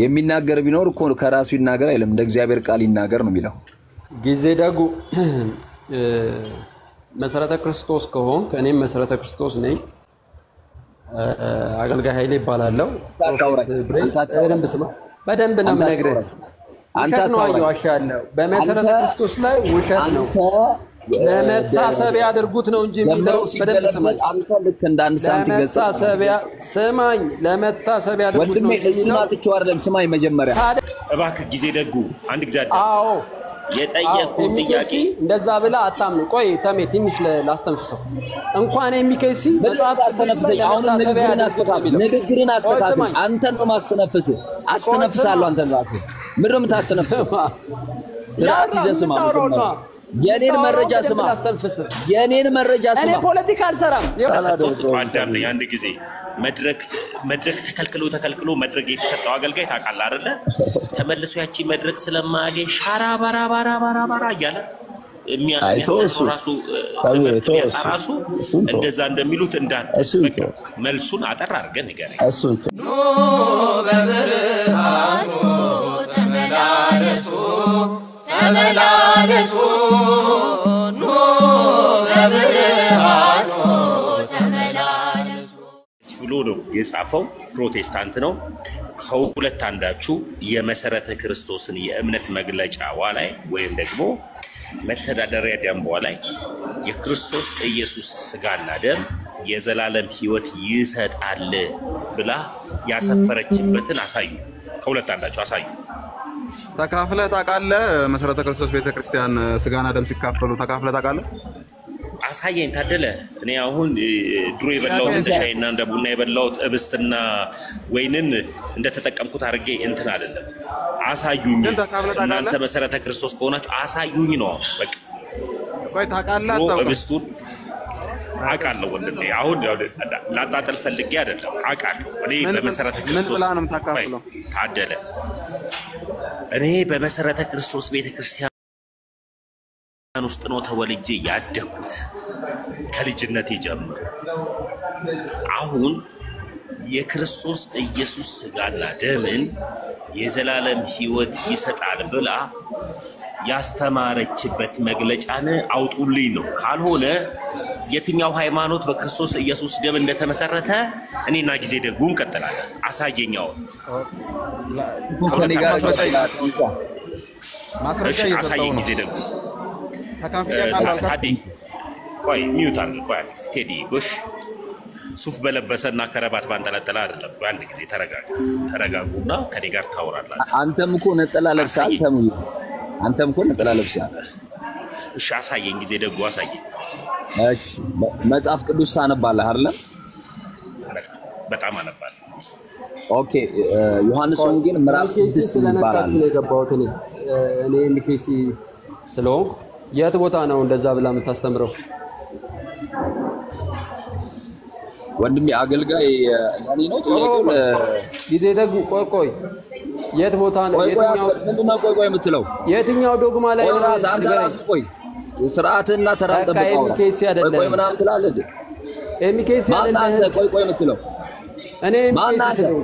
የሚናገር ቢኖር እኮ ከራሱ ይናገር አይልም እንደ እግዚአብሔር ቃል ይናገር ነው የሚለው ጊዜ ደጉ መሰረተ ክርስቶስ ከሆንክ እኔም መሰረተ ክርስቶስ ነኝ አገልጋይ ኃይሌ ይባላልው በደንብ ነው የምነግርህ አንተ ነው በመሰረተ ክርስቶስ ላይ ውሸት ነው ለመታሰቢያ አድርጉት ነው እንጂ የሚለው በደንብ ስማኝ አንተ ልክ እንደ አንድ ሳንቲም ገጽ ለመታሰቢያ ስማኝ ለመታሰቢያ አድርጉት ነው ወንድሜ እስማትቸው አይደለም ስማኝ መጀመሪያ እባክህ ጊዜ ደጉ አንድ ጊዜ አዎ የጠየቁት ጥያቄ እንደዛ ብላ አታምኑ ቆይ ተሜ ትንሽ ላስተንፍሰው እንኳን የሚከሲ መጽሐፍ ተነፍሰኝ አሁን ንግግርን አስተካክል አንተን ነው ማስተነፍስ አስተነፍሳለሁ አንተን ራሱ ምንድነው የምታስተነፍሰው ትራቲ ዘስማ የኔን መረጃ ስማ የኔን መረጃ ስማ እኔ ፖለቲካ አልሰራም አዳምጠኝ አንድ ጊዜ መድረክ ተከልክሎ መድረክ የተሰጠው አገልጋይ ታውቃለህ አይደለ ተመልሶ ያቺ መድረክ ስለማያገኝ ሻራ ባራ እያለ የሚያስተው ራሱ እንደዛ እንደሚሉት እንዳትበቃ መልሱን አጠር አድርገን ንገረኝ ኖ በብርሃኑ ተመላለሱ ኖ በብርሃኑ ተመላለሱ ብሎ ነው የጻፈው ፕሮቴስታንት ነው ከሁለት አንዳችሁ የመሰረተ ክርስቶስን የእምነት መግለጫዋ ላይ ወይም ደግሞ መተዳደሪያ ደንቧ ላይ የክርስቶስ ኢየሱስ ስጋና ደም የዘላለም ሕይወት ይሰጣል ብላ ያሰፈረችበትን አሳዩ ከሁለት አንዳችሁ አሳዩ ተካፍለህ ታውቃለህ መሰረተ ክርስቶስ ቤተክርስቲያን ስጋና ደም ሲካፈሉ ተካፍለህ ታውቃለህ አሳየኝ ታደለ እኔ አሁን ድሮ የበላሁት ሻይና እንደ ቡና የበላሁት እብስትና ወይንን እንደተጠቀምኩት አርጌ እንትን አይደለም አሳዩኝ እናንተ መሰረተ ክርስቶስ ከሆናችሁ አሳዩኝ ነው በቃ ቆይ ታውቃለህ አታውቅም እብስቱን አቃለው ወንድሜ አሁን ላጣጣል ፈልጌ አይደለም አቃለው እኔ በመሰረተ ክርስቶስ ምን ብላ ነው የምታካፍለው ታደለ እኔ በመሰረተ ክርስቶስ ቤተክርስቲያን ውስጥ ነው ተወልጄ ያደኩት ከልጅነቴ ጀምሮ አሁን የክርስቶስ ኢየሱስ ስጋና ደምን የዘላለም ሕይወት ይሰጣል ብላ ያስተማረችበት መግለጫን አውጡልኝ ነው ካልሆነ የትኛው ሃይማኖት በክርስቶስ ኢየሱስ ደም እንደተመሰረተ እኔና ጊዜ ደጉ እንቀጥላለን አሳየኛው ማስረጃ አሳየኝ ጊዜ ደጉ ተካፍለህ ታውቃለህ ቆይ ሚውት አድርግ ቆይ ቴዲ ጎሽ ሱፍ በለበሰና ከረባት ባንጠለጠለ አይደለም አንድ ጊዜ ተረጋጉና ከኔ ጋር ታወራላችሁ አንተም እኮ ነጠላ ለብሰሃል አንተም እኮ ነጠላ ለብሰሃል እሺ አሳየኝ ጊዜ ደጉ አሳየኝ እሺ መጽሐፍ ቅዱስ ታነባለህ አይደል በጣም አነባለሁ ኦኬ ዮሐንስ ወንጌል ምዕራፍ 6 ይባላል እኔ ሚኬሲ ስለሆንኩ የት ቦታ ነው እንደዛ ብላ የምታስተምረው ወንድሜ አገልጋይ ያኔ ነው ጥያቄው ጊዜ ደጉ ቆይ የት ቦታ ነው የትኛው ምንድነው ቆይ የምትለው የትኛው ዶግማ ላይ ነው አንተ ራስ ቆይ ስርዓትና ተራን ጠብቀው ኤሚኬሲ አይደለም ቆይ ምናምን ትላለህ ኤሚኬሲ አይደለም ቆይ የምትለው እኔ ኤሚኬሲ ነው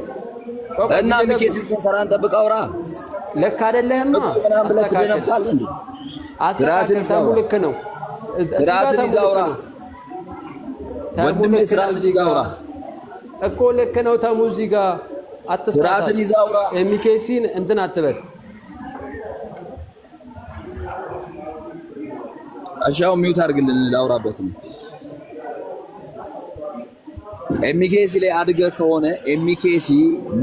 እና ኤሚኬሲ ተራን ጠብቀውራ ለካ አይደለህማ አስተካክል ተሙ ልክ ነው ስርዓትን ይዛውራ ወንድሜ ስርዓትን ይዛውራ እኮ ልክ ነው ተሙ እዚህ ጋር ስርዓትን ይዛውራ ኤሚኬሲን እንትን አትበል አሻው ሚውት አድርግልን ላውራበት ነው ኤሚኬሲ ላይ አድገ ከሆነ ኤሚኬሲ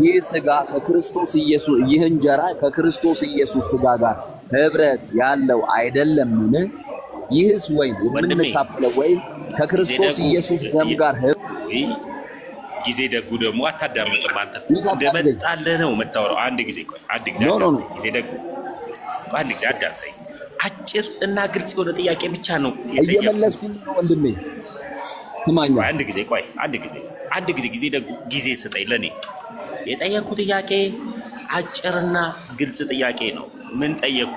ይህ ስጋ ከክርስቶስ ኢየሱስ ይህ እንጀራ ከክርስቶስ ኢየሱስ ስጋ ጋር ህብረት ያለው አይደለምን ይህስ ወይ ምንካፈለው ወይ ከክርስቶስ ኢየሱስ ደም ጋር ጊዜ ደጉ ደግሞ አታዳምጥም አንተ እንደመጣለህ ነው መታወራው አንድ ጊዜ ቆይ ጊዜ ደጉ አንድ ጊዜ አዳምጠኝ አጭር እና ግልጽ የሆነ ጥያቄ ብቻ ነው እየመለስኩኝ ነው ወንድሜ ስማኝ አንድ ጊዜ ጊዜ ደጉ ጊዜ ስጠኝ ለኔ የጠየቁ ጥያቄ አጭርና ግልጽ ጥያቄ ነው ምን ጠየቁ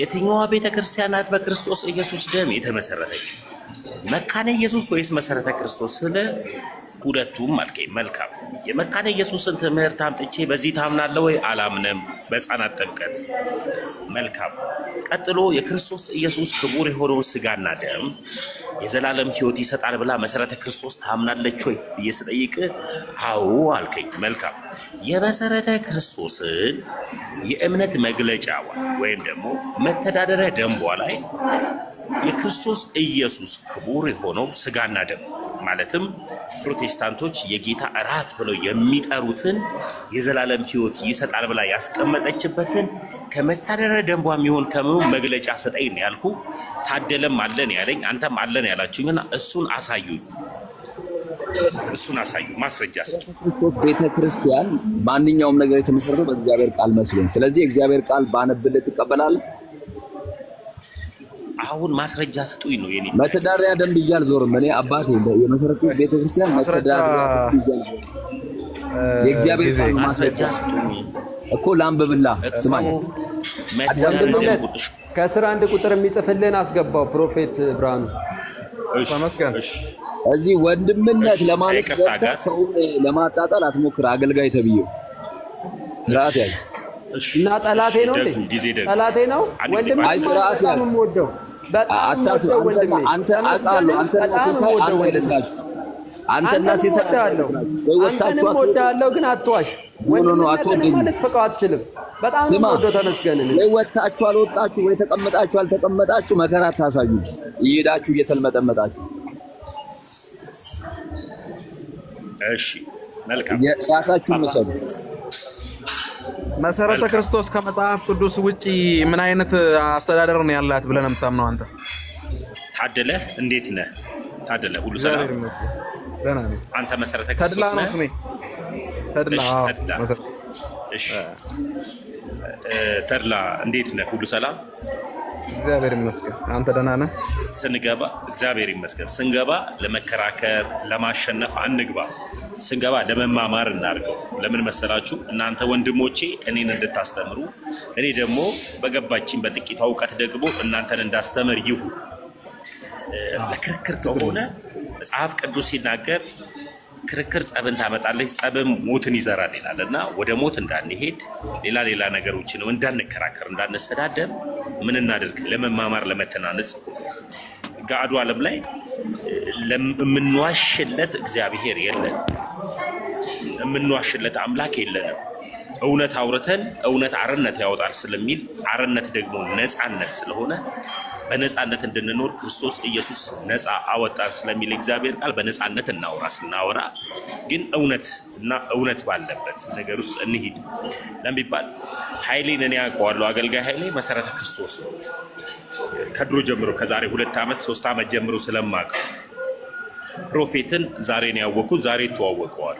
የትኛዋ ቤተክርስቲያናት በክርስቶስ ኢየሱስ ደም የተመሰረተች መካነ ኢየሱስ ወይስ መሰረተ ክርስቶስ ስለ ሁለቱም አልከኝ መልካም የመካነ ኢየሱስን ትምህርት አምጥቼ በዚህ ታምናለህ ወይ? አላምንም። በሕፃናት ጥምቀት መልካም። ቀጥሎ የክርስቶስ ኢየሱስ ክቡር የሆነው ስጋና ደም የዘላለም ሕይወት ይሰጣል ብላ መሰረተ ክርስቶስ ታምናለች ወይ ብዬ ስጠይቅ አዎ አልከኝ። መልካም። የመሰረተ ክርስቶስን የእምነት መግለጫዋ ወይም ደግሞ መተዳደሪያ ደንቧ ላይ የክርስቶስ ኢየሱስ ክቡር የሆነው ስጋና ደም ማለትም ፕሮቴስታንቶች የጌታ እራት ብለው የሚጠሩትን የዘላለም ሕይወት ይሰጣል ብላ ያስቀመጠችበትን ከመተዳደሪያ ደንቧ የሚሆን ከምኑ መግለጫ ሰጠኝ ነው ያልኩ። ታደለም አለን ያለኝ አንተም አለን ያላችሁኝና እሱን አሳዩኝ። እሱን አሳዩ። ማስረጃ ሰጡ። ቤተክርስቲያን ማንኛውም ነገር የተመሰረተው በእግዚአብሔር ቃል መስሎኝ። ስለዚህ የእግዚአብሔር ቃል ባነብልህ ትቀበላለህ? አሁን ማስረጃ ስጡኝ ነው የኔ መተዳደሪያ ደንብ ይያል ዞርም እኔ አባቴ የመሰረቱ ቤተክርስቲያን መተዳደሪያ ደንብ ይያል የእግዚአብሔር ቃል ማስረጃ ስጡኝ እኮ ላንብብላ። ስማኝ ከስራ አንድ ቁጥር የሚጽፍልን አስገባው ፕሮፌት ብርሃኑ ተመስገን። እዚህ ወንድምነት ለማለት ሰው ለማጣጣል አትሞክር። አገልጋይ ተብዬው ስርዓት ያዝ እና ጠላቴ ነው እንዴ? ጠላቴ ነው ወንድም ስርዓት ያዝ ወደው አታስብ። አንተ አቃሉ አንተና ሲሳይ አልወደታችሁ አንተና ሲሳይ ወይ ወጣችሁ ወዳለው ግን አትዋሽ። ወንድም አትወደኝ ማለት ፈቃው አትችልም። በጣም ወዶ ተመስገን። ወይ ወጣችሁ አልወጣችሁ ወይ ተቀመጣችሁ አልተቀመጣችሁ መከራ ታሳዩ ይሄዳችሁ እየተልመጠመጣችሁ። እሺ መልካም ራሳችሁን መሰሉ። መሰረተ ክርስቶስ ከመጽሐፍ ቅዱስ ውጪ ምን አይነት አስተዳደር ነው ያላት ብለህ ነው የምታምነው አንተ? ታደለ እንዴት ነህ? ታደለ ሁሉ ሰላም? ደህና ነኝ። አንተ መሰረተ ክርስቶስ ተድላ ነው ስሜ። ተድላ መሰረተ። እሺ ተድላ እንዴት ነህ? ሁሉ ሰላም? እግዚአብሔር ይመስገን። አንተ ደህና ነህ? ስንገባ እግዚአብሔር ይመስገን። ስንገባ ለመከራከር ለማሸነፍ አንግባ። ስንገባ ለመማማር እናርገው። ለምን መሰላችሁ? እናንተ ወንድሞቼ እኔን እንድታስተምሩ እኔ ደግሞ በገባችን በጥቂቷ ዕውቀት ደግሞ እናንተን እንዳስተምር ይሁን። ለክርክር ከሆነ መጽሐፍ ቅዱስ ሲናገር ክርክር ጸብን ታመጣለች፣ ጸብም ሞትን ይዘራል ይላልና ወደ ሞት እንዳንሄድ ሌላ ነገሮችን ነው እንዳንከራከር እንዳንሰዳደብ ምን እናድርግ? ለመማማር ለመተናነጽ ጋዱ ዓለም ላይ ለምንዋሽለት እግዚአብሔር የለን፣ የምንዋሽለት አምላክ የለንም። እውነት አውርተን እውነት አርነት ያወጣል ስለሚል አርነት ደግሞ ነፃነት ስለሆነ በነፃነት እንድንኖር ክርስቶስ ኢየሱስ ነፃ አወጣን ስለሚል እግዚአብሔር ቃል በነፃነት እናወራ። ስናወራ ግን እውነት ባለበት ነገር ውስጥ እንሂድ ለሚባል ኃይሌን እኔ ያውቀዋለሁ። አገልጋይ ኃይሌ መሰረተ ክርስቶስ ነው። ከድሮ ጀምሮ ከዛሬ 2 ዓመት 3 ዓመት ጀምሮ ስለማውቀው ፕሮፌትን ዛሬ ነው ያወቅኩት፣ ዛሬ ተዋወቀዋል።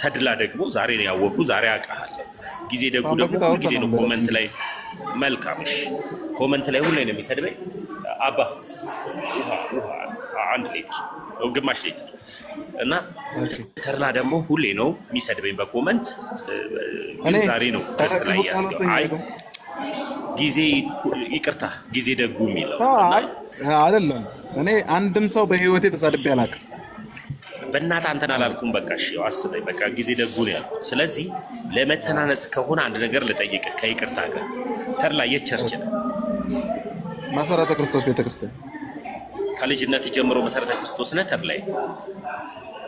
ተድላ ደግሞ ዛሬ ነው ያወቅኩት፣ ዛሬ አውቃለሁ። ጊዜ ደግሞ ጊዜ ነው ኮሜንት ላይ መልካምሽ ኮሜንት ላይ ሁሌ ነው የሚሰድበኝ። አባ ውሃ 1 ሊትር ግማሽ ሊትር እና ተድላ ደግሞ ሁሌ ነው የሚሰድበኝ በኮሜንት። ዛሬ ነው ደስ ላይ ያስገው አይ ጊዜ ይቅርታ ጊዜ ደጉ የሚለው አይደለም። እኔ አንድም ሰው በህይወቴ ተሳድቤ አላውቅም። በእናት አንተን አላልኩም። በቃ እሺ አስበኝ። በቃ ጊዜ ደጉ ነው ያልኩት። ስለዚህ ለመተናነጽ ከሆነ አንድ ነገር ልጠይቅ ከይቅርታ ጋር ተድላ የቸርች ነው መሰረተ ክርስቶስ ቤተክርስቲያን ከልጅነት ጀምሮ መሰረተ ክርስቶስ ነው ተድላ?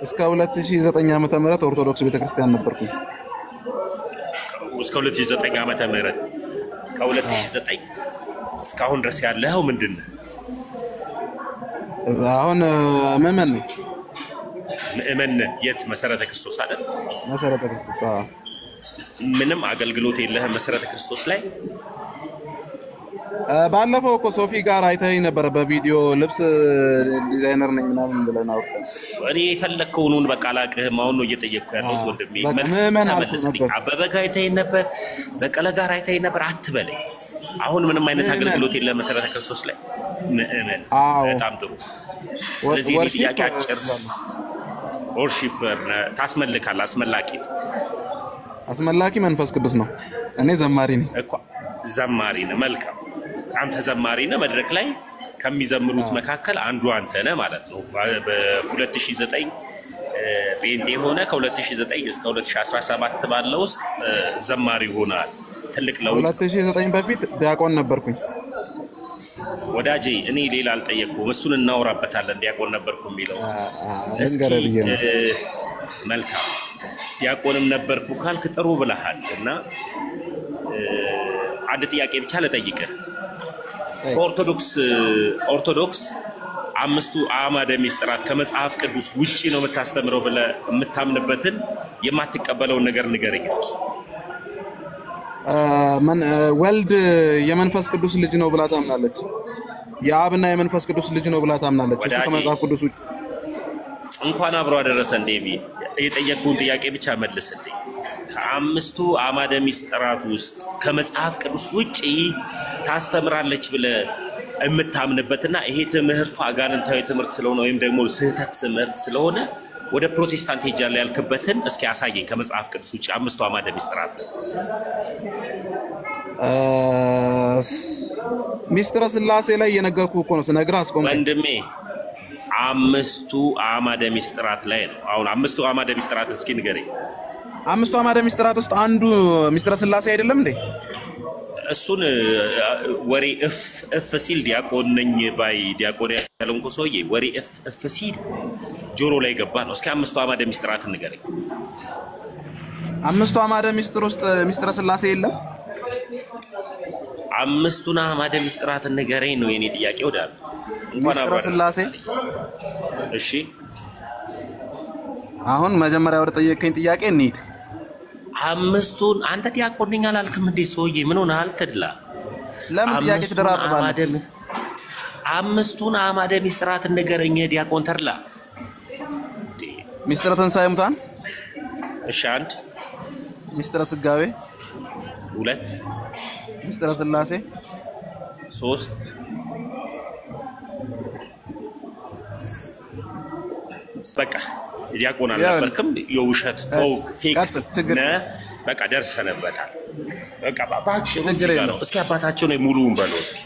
እስከ 2009 ዓመተ ምህረት ኦርቶዶክስ ቤተክርስቲያን ነበርኩ። እስከ 2009 ዓመተ ምህረት ከ2009 እስካሁን ድረስ ያለው ምንድነው? አሁን ምእመን ነኝ። ምእመን የት? መሰረተ ክርስቶስ አይደል? መሰረተ ክርስቶስ። ምንም አገልግሎት የለህም መሰረተ ክርስቶስ ላይ? ባለፈው እኮ ሶፊ ጋር አይተኸኝ ነበር በቪዲዮ ልብስ ዲዛይነር ነኝ ምናምን ብለን አውርተን። እኔ የፈለግከውን በቃ አላውቅህም። አሁን ነው እየጠየቅኩ ያለሁት ወንድሜ። መልስ ተመልስልኝ። አበበ ጋር አይተኸኝ ነበር፣ በቀለ ጋር አይተኸኝ ነበር አትበለኝ። አሁን ምንም አይነት አገልግሎት የለም መሰረተ ክርስቶስ ላይ ምእመን። በጣም ጥሩ። ስለዚህ እኔ ጥያቄ አጭር ወርሺፐር ታስመልካለህ። አስመላኪ መንፈስ ቅዱስ ነው። እኔ ዘማሪ ነኝ እኮ። ዘማሪ ነህ? መልካም። አንተ ዘማሪ ነህ። መድረክ ላይ ከሚዘምሩት መካከል አንዱ አንተ ነህ ማለት ነው። በ2009 ጴንጤ ሆነ ከ2009 እስከ 2017 ባለው ውስጥ ዘማሪ ሆናል። ትልቅ ለውጥ 2009 በፊት ዲያቆን ነበርኩኝ። ወዳጄ እኔ ሌላ አልጠየቅኩም፣ እሱን እናወራበታለን። ዲያቆን ነበርኩ የሚለው እስኪ መልካም ዲያቆንም ነበርኩ ካልክ ጥሩ ብለሃል። እና አንድ ጥያቄ ብቻ ልጠይቅህ። ኦርቶዶክስ አምስቱ አዕማደ ምስጢራት ከመጽሐፍ ቅዱስ ውጪ ነው የምታስተምረው ብለህ የምታምንበትን የማትቀበለውን ነገር ንገረኝ እስኪ። ወልድ የመንፈስ ቅዱስ ልጅ ነው ብላ ታምናለች። የአብና የመንፈስ ቅዱስ ልጅ ነው ብላ ታምናለች። እሱ ከመጽሐፍ ቅዱስ ውጪ እንኳን አብሮ አደረሰ እንዴ ቢ የጠየቅኩን ጥያቄ ብቻ መልስልኝ። ከአምስቱ አዕማደ ምስጢራት ውስጥ ከመጽሐፍ ቅዱስ ውጪ ታስተምራለች ብለህ የምታምንበትና ይሄ ትምህርቱ አጋንንታዊ ትምህርት ስለሆነ ወይም ደግሞ ስህተት ትምህርት ስለሆነ ወደ ፕሮቴስታንት ሄጃለሁ ያልክበትን እስኪ አሳየኝ። ከመጽሐፍ ቅዱስ ውጪ አምስቱ አዕማደ ምስጢራት ሚስጥረ ሥላሴ ላይ የነገርኩህ እኮ ነው ስነግርህ አስቆምኩኝ ወንድሜ። አምስቱ አዕማደ ምስጢራት ላይ ነው። አሁን አምስቱ አዕማደ ምስጢራት እስኪ ንገረኝ። አምስቱ አዕማደ ምስጢራት ውስጥ አንዱ ሚስጥረ ሥላሴ አይደለም እንዴ? እሱን ወሬ እፍ ሲል ዲያቆን ነኝ ባይ ዲያቆን ያለንኩ ሰውዬ ወሬ እፍ ሲል ጆሮ ላይ ገባ ነው። እስኪ አምስቱ አዕማደ ምስጢራት ንገረኝ። አምስቱ አዕማደ ምስጢር ውስጥ ሚስጥረ ሥላሴ የለም? አምስቱን አዕማደ ምስጢራት ንገረኝ ነው የኔ ጥያቄ። ወዳል እንኳን ሚስጥረ ሥላሴ እሺ፣ አሁን መጀመሪያ ወደ ጠየቀኝ ጥያቄ እንሂድ። አምስቱን አንተ ዲያቆን ነኝ አላልክም እንዴ ሰውዬ? ምን ሆነሃል? ተድላ ለምን ጥያቄ ትደራርባለህ? አምስቱን አዕማደ ምስጢራት ንገረኝ ዲያቆን ተድላ። ሚስጥረ ትንሣኤ ሙታን እሺ፣ አንድ ሚስጥረ ሥጋዌ፣ ሁለት ሚስጥረ ሥላሴ፣ ሶስት በቃ ዲያቆን አልነበርክም። የውሸት ቶክ ፌክ ነህ። በቃ ደርሰንበታል። በቃ ባባችሁ እዚህ ጋር ነው። እስኪ አባታቸው ነው ሙሉውን በለው እስኪ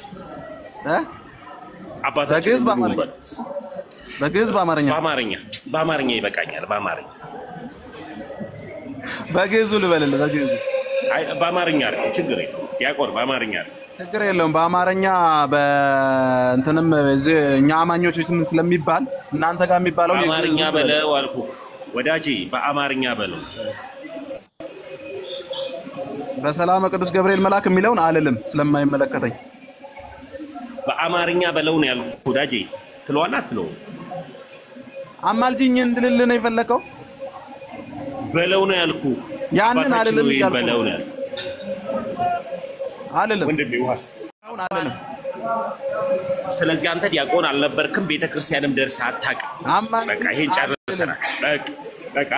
አባታቸው ሙሉውን በለው። በግዕዝ በአማርኛ በአማርኛ ይበቃኛል። በግዕዙ ልበልልህ። በግዕዙ አይ በአማርኛ አድርገው ችግር የለውም ዲያቆን፣ በአማርኛ አድርገው ችግር የለውም። በአማርኛ በእንትንም እዚህ እኛ አማኞች ስለሚባል እናንተ ጋር የሚባለው በአማርኛ በለው አልኩህ ወዳጄ፣ በአማርኛ በለው። በሰላም ቅዱስ ገብርኤል መልአክ የሚለውን አልልም ስለማይመለከተኝ። በአማርኛ በለው ነው ያልኩህ ወዳጄ። ትለዋለህ አትለውም? አማልጅኝ እንድልልህ ነው የፈለከው? በለው ነው ያልኩህ። ያንን አልልም እያልኩህ በለው ነው ያልኩህ። አልልም ወንድሜ ዋስ አሁን አልልም። ስለዚህ አንተ ዲያቆን አልነበርክም፣ ቤተክርስቲያንም ደርሰህ አታውቅም። በቃ ይሄን ጨርሰናል። በቃ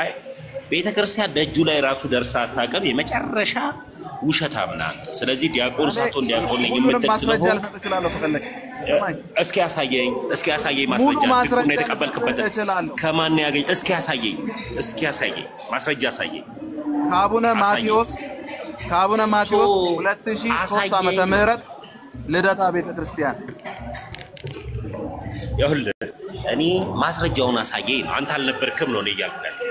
ቤተክርስቲያን ደጁ ላይ ራሱ ደርሰህ አታውቅም። የመጨረሻ ውሸታም ነህ አንተ። ስለዚህ ዲያቆን ሳትሆን ዲያቆን ነኝ የምትል ማስረጃ ልሰጥ እችላለሁ ከፈለክ። እስኪ ያሳየኝ ማስረጃ ነው የተቀበልክበት። ከማን ያገኝ? እስኪ ያሳየኝ ማስረጃ ያሳየኝ። ከአቡነ ማቴዎስ 2003 ዓመተ ምህረት ልደታ ቤተክርስቲያን። ይኸውልህ እኔ ማስረጃውን አሳየኝ ነው። አንተ አልነበርክም ነው እያልኩ ያለው።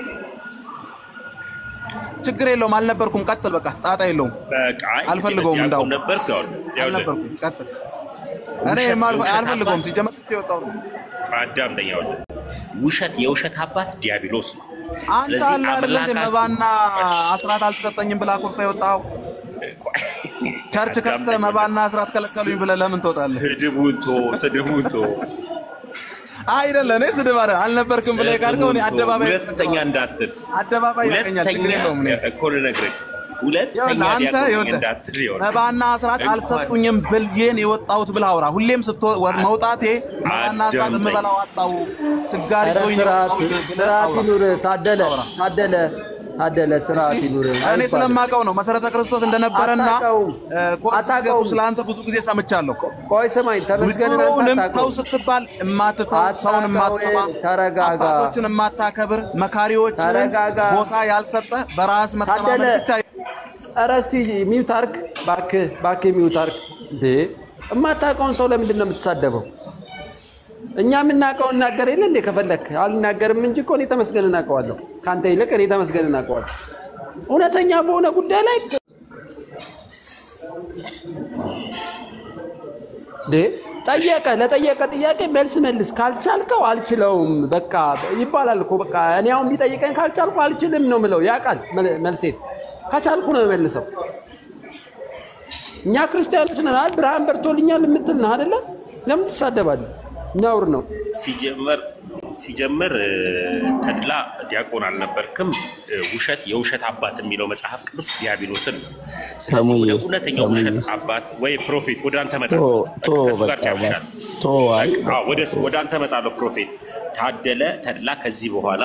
ችግር የለውም አልነበርኩም። ቀጥል በቃ ጣጣ የለውም። በቃ አልፈልገውም። እንዳው ነበርክ አልነበርኩም። ቀጥል። እኔ አልፈልገውም። ሲጀመር የወጣው ነው። አዳምጠኝ። ውሸት የውሸት አባት ዲያብሎስ ነው። አንተ አላለ መባና አስራት አልተሰጠኝም ብላ ኮርታ የወጣው ቸርች ከተ መባና አስራት ከለከሉኝ ብለህ ለምን ትወጣለህ? ስድቡን ቶ አይደለም እኔ ስድብ አልነበርክም ብለህ ካልከው እኔ አደባባይ ሁለተኛ እንዳትል አደባባይ ያገኛል። ችግር የለውም። እኔ እኮ ልነግርህ ሁለተኛ እንዳትል መባና አስራት አልሰጡኝም ብዬን የወጣሁት ብለህ አውራ። ሁሌም መውጣቴ መባና አስራት የምበላው አጣው ችጋሪ ሆይ ስርዓት ይኑር። ታደለ ስርዓት ይኑር። እኔ ስለማውቀው ነው መሰረተ ክርስቶስ እንደነበረና ኮርሲቱ ስላንተ ብዙ ጊዜ ሰምቻለሁ። ቆይ ስማኝ፣ ተመስገን ተው ስትባል የማትተው ሰውን የማትሰማ አባቶችን የማታከብር መካሪዎችን ቦታ ያልሰጠ በራስ መተማመን ብቻ። ኧረ እስቲ ሚውት አድርግ እባክህ ሚውት አድርግ። እንዴ የማታውቀውን ሰው ለምንድን ነው የምትሳደበው? እኛ የምናውቀው እናገር የለ እንዴ ከፈለክ አልናገርም እንጂ እኮ እኔ ተመስገን እናውቀዋለሁ ካንተ ይልቅ እኔ ተመስገን እናውቀዋለሁ እውነተኛ በሆነ ጉዳይ ላይ ጠየቀ ለጠየቀ ጥያቄ መልስ ካልቻልከው አልችለውም በቃ ይባላል እኮ በቃ እኔ አሁን ቢጠይቀኝ ካልቻልኩ አልችልም ነው ምለው ያቃል መልሴ ካቻልኩ ነው መልሰው እኛ ክርስቲያኖች ነን አይደል ብርሃን በርቶልኛል የምትል ነው አይደለ ለምን ትሳደባለህ ነውር ነው ሲጀምር ተድላ ዲያቆን አልነበርክም የውሸት አባት የሚለው መጽሐፍ ቅዱስ ዲያብሎስን ስለዚህ ወደ እውነተኛው ውሸት አባት ወይ ፕሮፌት ወደ አንተ መጣለሁ ወደ አንተ መጣለሁ ፕሮፌት ታደለ ተድላ ከዚህ በኋላ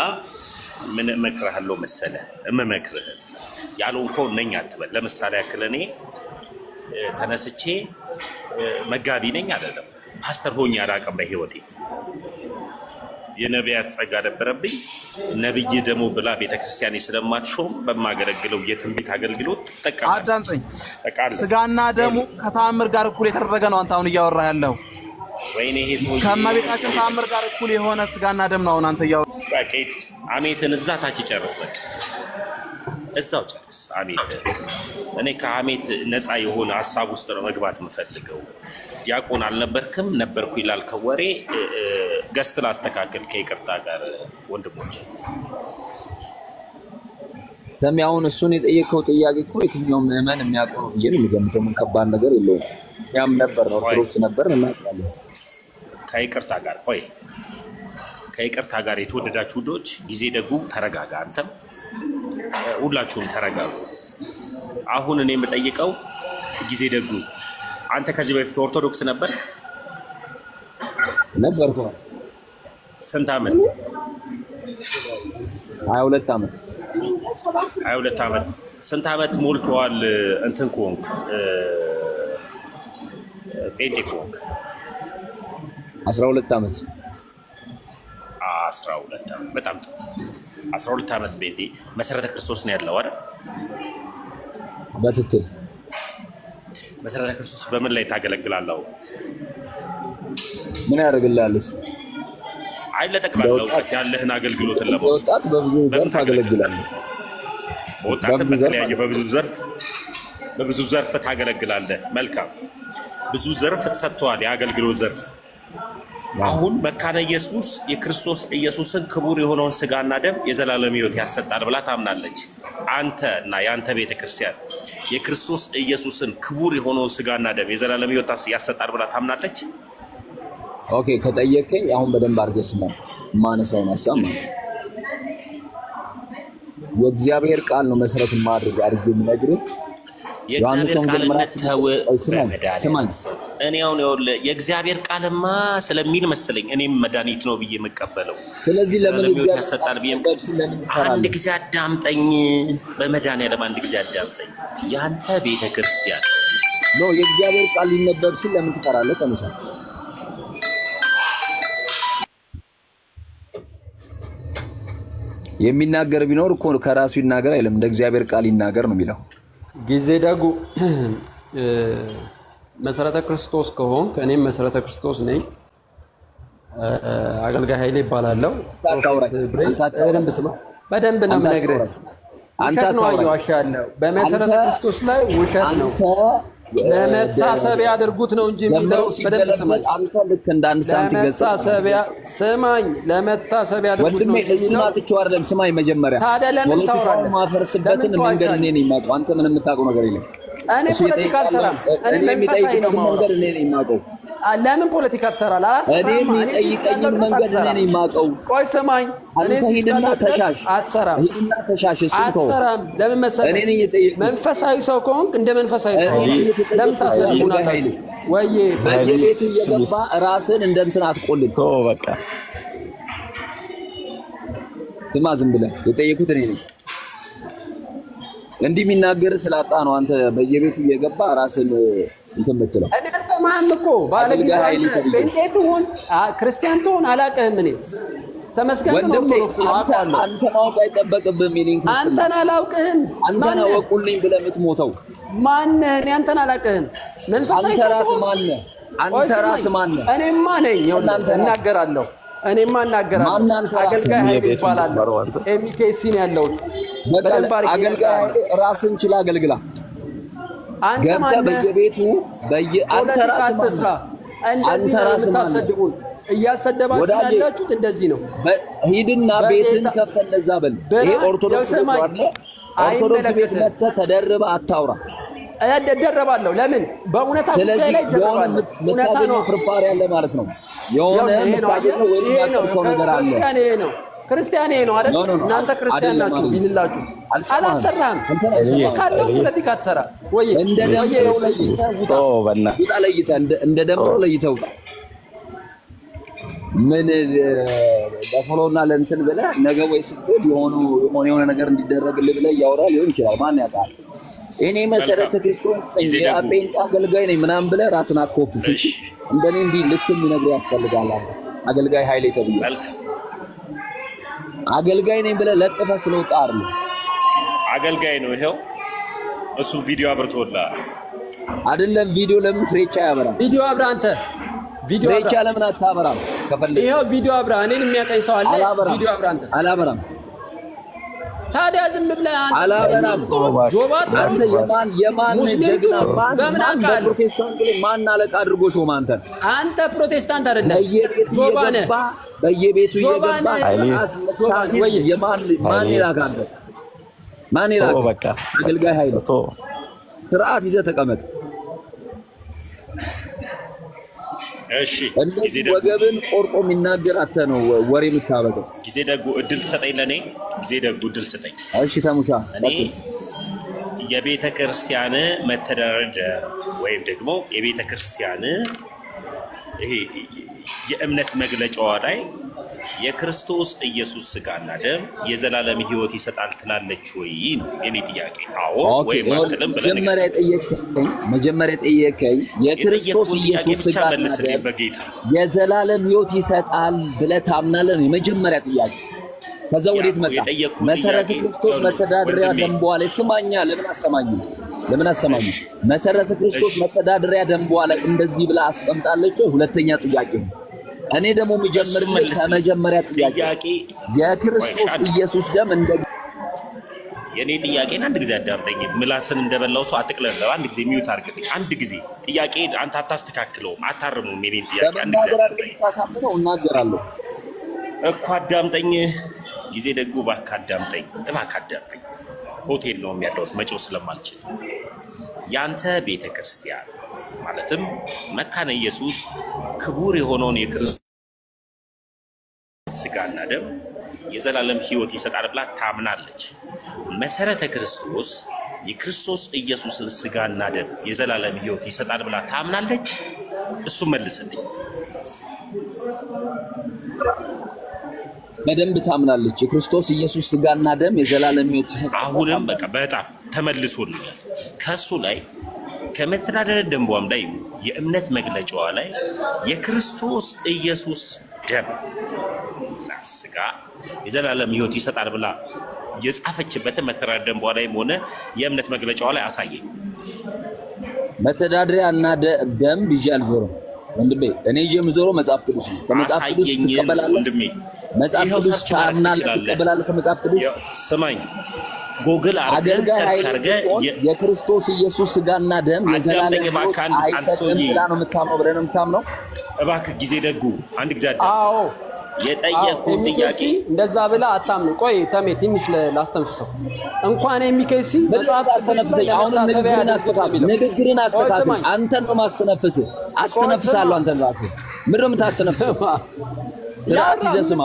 ምን መክረሃለሁ መሰለ እመመክርህ ያልሆንከው ነኝ አትበል ለምሳሌ ያክል እኔ ተነስቼ መጋቢ ነኝ አይደለም ፓስተር ሆኜ አላውቅም በህይወቴ የነቢያት ጸጋ ነበረብኝ ነብይ ደሞ ብላ ቤተክርስቲያኔ ስለማትሾም በማገለግለው የትንቢት አገልግሎት ተጠቃሚ አዳንጠኝ ስጋና ደሙ ከተአምር ጋር እኩል የተደረገ ነው አንተ አሁን እያወራህ ያለው ወይኔ ይሄ ሰው ከመቤታችን ተአምር ጋር እኩል የሆነ ስጋና ደም ነው አንተ እያወራህ ባቄት አሜትን እዛ ታች ጨርስ በቃ እዛው ጨርስ አሜት እኔ ከአሜት ነፃ የሆነ ሐሳብ ውስጥ ነው መግባት የምፈልገው ዲያቆን አልነበርክም ነበርኩ ይላል ከወሬ ገስት ላስተካክል ከይቅርታ ጋር ወንድሞች ተሚያውን እሱን የጠየቀው ጥያቄ እኮ የትኛው ምዕመን የሚያውቀው የሚገምተው ምን ከባድ ነገር የለውም ያም ነበር ኦርቶዶክስ ነበር እናውቃለን ከይቅርታ ጋር ቆይ ከይቅርታ ጋር የተወደዳችሁ ዶች ጊዜ ደጉ ተረጋጋ አንተም ሁላችሁም ተረጋጉ አሁን እኔ የምጠይቀው ጊዜ ደጉ አንተ ከዚህ በፊት ኦርቶዶክስ ነበርክ ነበርኩ ስንት ዓመት 22 ዓመት 22 ዓመት ስንት ዓመት ሞልቷል እንትን ኮንክ ጴንጤ ኮንክ 12 ዓመት 12 ዓመት በጣም 12 ዓመት ጴንጤ መሰረተ ክርስቶስ ነው ያለው አይደል በትክክል መሰረተ ክርስቶስ በምን ላይ ታገለግላለህ ምን ያደርግልሃልስ አይለጠቅላለው ያለህን አገልግሎት ለማውጣት በብዙ ዘርፍ አገለግላለሁ ወጣት በተለያየ በብዙ ዘርፍ ታገለግላለህ መልካም ብዙ ዘርፍ ተሰጥቷል የአገልግሎት ዘርፍ አሁን መካነ ኢየሱስ የክርስቶስ ኢየሱስን ክቡር የሆነውን ስጋና ደም የዘላለም ሕይወት ያሰጣል ብላ ታምናለች አንተና ያንተ ቤተክርስቲያን የክርስቶስ ኢየሱስን ክቡር የሆነውን ስጋና ደም የዘላለም ሕይወት ያሰጣል ብላ ታምናለች ኦኬ ከጠየቀኝ አሁን በደንብ አድርገህ ስማ ማነሳው ናሳማ የእግዚአብሔር ቃል ነው መሰረት ማድረግ አድርጌ ምነግርህ የእግዚአብሔር ቃልነት ተው በመድኃኒት እኔ አሁን የእግዚአብሔር ቃልማ ስለሚል መሰለኝ እኔም መድኃኒት ነው ብዬ መቀበለው ስለዚህ ለምን ያሰጣል ብዬ አንድ ጊዜ አዳምጠኝ በመድኃኒዓለም አንድ ጊዜ አዳምጠኝ ያንተ ቤተክርስቲያን ነው የእግዚአብሔር ቃል ሊነበብ ሲል ለምን ትቀራለህ ተነሳ የሚናገር ቢኖር እኮ ከራሱ ይናገር አይደለም እንደ እግዚአብሔር ቃል ይናገር ነው የሚለው ጊዜ ደጉ መሰረተ ክርስቶስ ከሆን ከኔም መሰረተ ክርስቶስ ነኝ አገልጋይ ኃይሌ ይባላልው በደንብ ነው የምነግርህ አንተ ነው ያዋሻለው በመሰረተ ክርስቶስ ላይ ውሸት ነው ለመታሰቢያ አድርጉት ነው እንጂ የሚለው በደንብ ስማኝ አንተ ልክ እንደ አንድ ሳንት ገጽ ለመታሰቢያ ስማኝ ለመታሰቢያ አድርጉት ነው ወንድሜ ስማትቸው አይደለም ስማኝ መጀመሪያ ታዲያ ለምን ታወራለህ ማፈርስበትን መንገድ እኔ ነኝ የማውቀው አንተ ምንም የምታውቀው ነገር የለም እኔ ፖለቲካ አልሰራም እኔ የሚጠይቀኝ መንገድ እኔ ነኝ የማውቀው ለምን ፖለቲካ ትሰራለህ እኔ የሚጠይቀኝ መንገድ እኔ ነኝ የማውቀው ቆይ ስማኝ እኔ ሂድና ተሻሽ አትሰራም ሂድና ተሻሽ እሱን ተው አትሰራም ለምን መሰለህ እኔ ነኝ የጠየቅኩት መንፈሳዊ ሰው ከሆንክ እንደ መንፈሳዊ ሰው ለምን ታሰቡና ወይዬ በየቤቱ እየገባ ራስን እንደ እንትን አትቆልል ተው በቃ ስማ ዝም ብለህ የጠየቁት እኔ ነኝ እንዲህ የሚናገር ስላጣ ነው አንተ በየቤቱ እየገባ ራስን እንትን የምትለው እኔ አልሰማህም እኮ ባለጌታ ጴንጤ ሁን ክርስቲያን ትሆን አላውቅህም እኔ ተመስገን ነው ኦርቶዶክስ ነው አውቃለሁ አንተ ማወቅ አይጠበቅብህም እኔን አንተን አላውቅህም አንተን አወቁልኝ ብለህ የምትሞተው ማን እኔ አንተን አላውቅህም መንፈሳዊ አንተ ራስህ ማን አንተ ራስህ ማን ነህ? እኔማ ነኝ እናገራለሁ። እኔማ እናገራለሁ። አገልጋይ ኃይሌ ይባላል። ኤምኬሲ ነው ያለሁት። አገልጋይ ራስን ችላ አገልግላ አንተ ገብተህ በየቤቱ አንተ ራስህ አንተ ራስህ ማሰድቡን እያሰደባችሁ ያላችሁት እንደዚህ ነው። ሂድና ቤትን ከፍተህ እንደዛ በል። ይሄ ኦርቶዶክስ ነው አይደል? ኦርቶዶክስ ቤት መጥተህ ተደርበህ አታውራ። እደረባለሁ። ለምን? በእውነታ ጉዳይ ላይ እደረባለሁ። እውነታ ነው። ፍርፋሪ ያለ ማለት ነው። የሆነ የምታገኘው ወይ ያቀርከው ነገር አለ። ክርስቲያኔ ነው አይደል? እናንተ ክርስቲያን ናችሁ ቢልላችሁ አላሰራም። ካለው ፖለቲካ ተሰራ ወይ እንደ ደምሮ ለይተህ እንደ ደምሮ ለይተው ምን ለፎሎና ለእንትን ብለህ ነገ ወይ ስትል የሆነ ነገር እንዲደረግልህ ብለህ ያወራ ሊሆን ይችላል። ማን ያውቃል? እኔ መሰረተ ክርስቶስ የአጴንጤ አገልጋይ ነኝ ምናምን ብለህ ራስን አኮፍስ። እንደኔ እንዲህ ልክ የሚነግርህ ያስፈልጋል። አገልጋይ ኃይሌ ተብዬ አገልጋይ ነኝ ብለህ ለጥፈህ ስለወጣ አይደል? አገልጋይ ነው ይሄው። እሱ ቪዲዮ አብርቶልሃል አይደለም? ቪዲዮ ለምን ፍሬቻ ያበራል? ቪዲዮ አብራ አንተ ቪዲዮ ፍሬቻ ለምን አታበራም? ከፈለክ ይሄው ቪዲዮ አብራ። እኔን የሚያቀኝ ሰው አለ? ቪዲዮ አብራ አንተ። አላበራም። ታዲያ ዝም ብለህ አንተ አላበራም። ጆባት አንተ የማን ጀግና ማን በፕሮቴስታንት ብሎ ማን አለቃ አድርጎ ሾመህ አንተ? አንተ ፕሮቴስታንት አይደለም። በየቤቱ እየገባ ማን ይላካል? ማን ይላካል? በቃ አገልጋይ ኃይል ስርዓት ይዘህ ተቀመጥ። እሺ ጊዜ ደግሞ ወገብን ቆርጦ የሚናገር አተ ነው ወሬ የምታበጠው። ጊዜ ደግሞ እድል ሰጠኝ ለኔ። ጊዜ ደግሞ እድል ሰጠኝ። እሺ ተሙሻ እኔ የቤተ ክርስቲያን መተዳደሪያ ወይም ደግሞ የቤተ ክርስቲያን ይሄ የእምነት መግለጫዋ ላይ የክርስቶስ ኢየሱስ ሥጋና ደም የዘላለም ሕይወት ይሰጣል ትላለች ወይ ነው የኔ ጥያቄ። አዎ ወይ ማጥለም ብለህ መጀመሪያ ጠየቀኝ። የክርስቶስ ኢየሱስ ሥጋና ደም የዘላለም ሕይወት ይሰጣል ብለህ ታምናለህ? የመጀመሪያ ጥያቄ። ከዛ ወዴት መጣ? መሰረተ ክርስቶስ መተዳደሪያ ደንቧ ላይ ስማኛ። ለምን አሰማኝ? መሰረተ ክርስቶስ መተዳደሪያ ደንቧ ላይ እንደዚህ ብላ አስቀምጣለች ወይ? ሁለተኛ ጥያቄ ነው። እኔ ደግሞ የሚጀምርልህ ከመጀመሪያ ጥያቄ የክርስቶስ ኢየሱስ ደም እንደ የኔ ጥያቄን አንድ ጊዜ አዳምጠኝ። ምላስን እንደበላው ሰው አትቅለለው። አንድ ጊዜ ሚውት አድርግልኝ። አንድ ጊዜ ጥያቄ አንተ አታስተካክለው፣ አታርሙም። የኔን ጥያቄ አንድ ጊዜ አዳምጠኝ። ታሳምነው እናገራለሁ እኮ አዳምጠኝ። ጊዜ ደግሞ እባክህ አዳምጠኝ፣ እባክህ አዳምጠኝ። ሆቴል ነው የሚያለሁት መጮህ ስለማልችል። ያንተ ቤተክርስቲያን ማለትም መካነ ኢየሱስ ክቡር የሆነውን የክርስቶስ ሥጋና ደም የዘላለም ሕይወት ይሰጣል ብላ ታምናለች። መሰረተ ክርስቶስ የክርስቶስ ኢየሱስን ሥጋና ደም የዘላለም ሕይወት ይሰጣል ብላ ታምናለች? እሱ መልስልኝ። በደንብ ታምናለች። የክርስቶስ ኢየሱስ ሥጋና ደም የዘላለም ሕይወት ይሰጣል። አሁንም በቃ በጣም ተመልሶልኛል። ከሱ ላይ ከመተዳደሪያ ደንቧም ላይ የእምነት መግለጫዋ ላይ የክርስቶስ ኢየሱስ ደም ሥጋ የዘላለም ሕይወት ይሰጣል ብላ የጻፈችበትን መተዳደሪያ ደንቧ ላይም ሆነ የእምነት መግለጫዋ ላይ አሳየኝ። መተዳደሪያ እና ደም ይዤ አልዞርም ወንድሜ። እኔ ይዤ የምዞረው መጽሐፍ ቅዱስ ነው። ከመጽሐፍ ቅዱስ ትቀበላለህ ወንድሜ። መጽሐፍ ቅዱስ ታምናለህ፣ ትቀበላለህ ከመጽሐፍ ቅዱስ። ስማኝ፣ ጎግል አድርገህ ሰርች አድርገህ የክርስቶስ ኢየሱስ ሥጋና ደም የዘላለም ሕይወት አይሰጥም ብላ ነው የምታምነው ብለህ ነው የምታምነው? እባክህ ጊዜ ደጉ አንድ ጊዜ አዳም። አዎ የጠየቁት ጥያቄ እንደዛ ብላ አታምኑ። ቆይ ተሜ ትንሽ ላስተንፍሰው። እንኳን የሚከሲ መጽሐፍ አስተነፍሰኝ። አሁን ንግግርን አስተካክል። አንተን ነው ማስተነፍስህ። አስተነፍሳለሁ አንተን ራስህ። ምንድን ነው የምታስተነፍሰው? ስርዓት ይዘህ ስማ።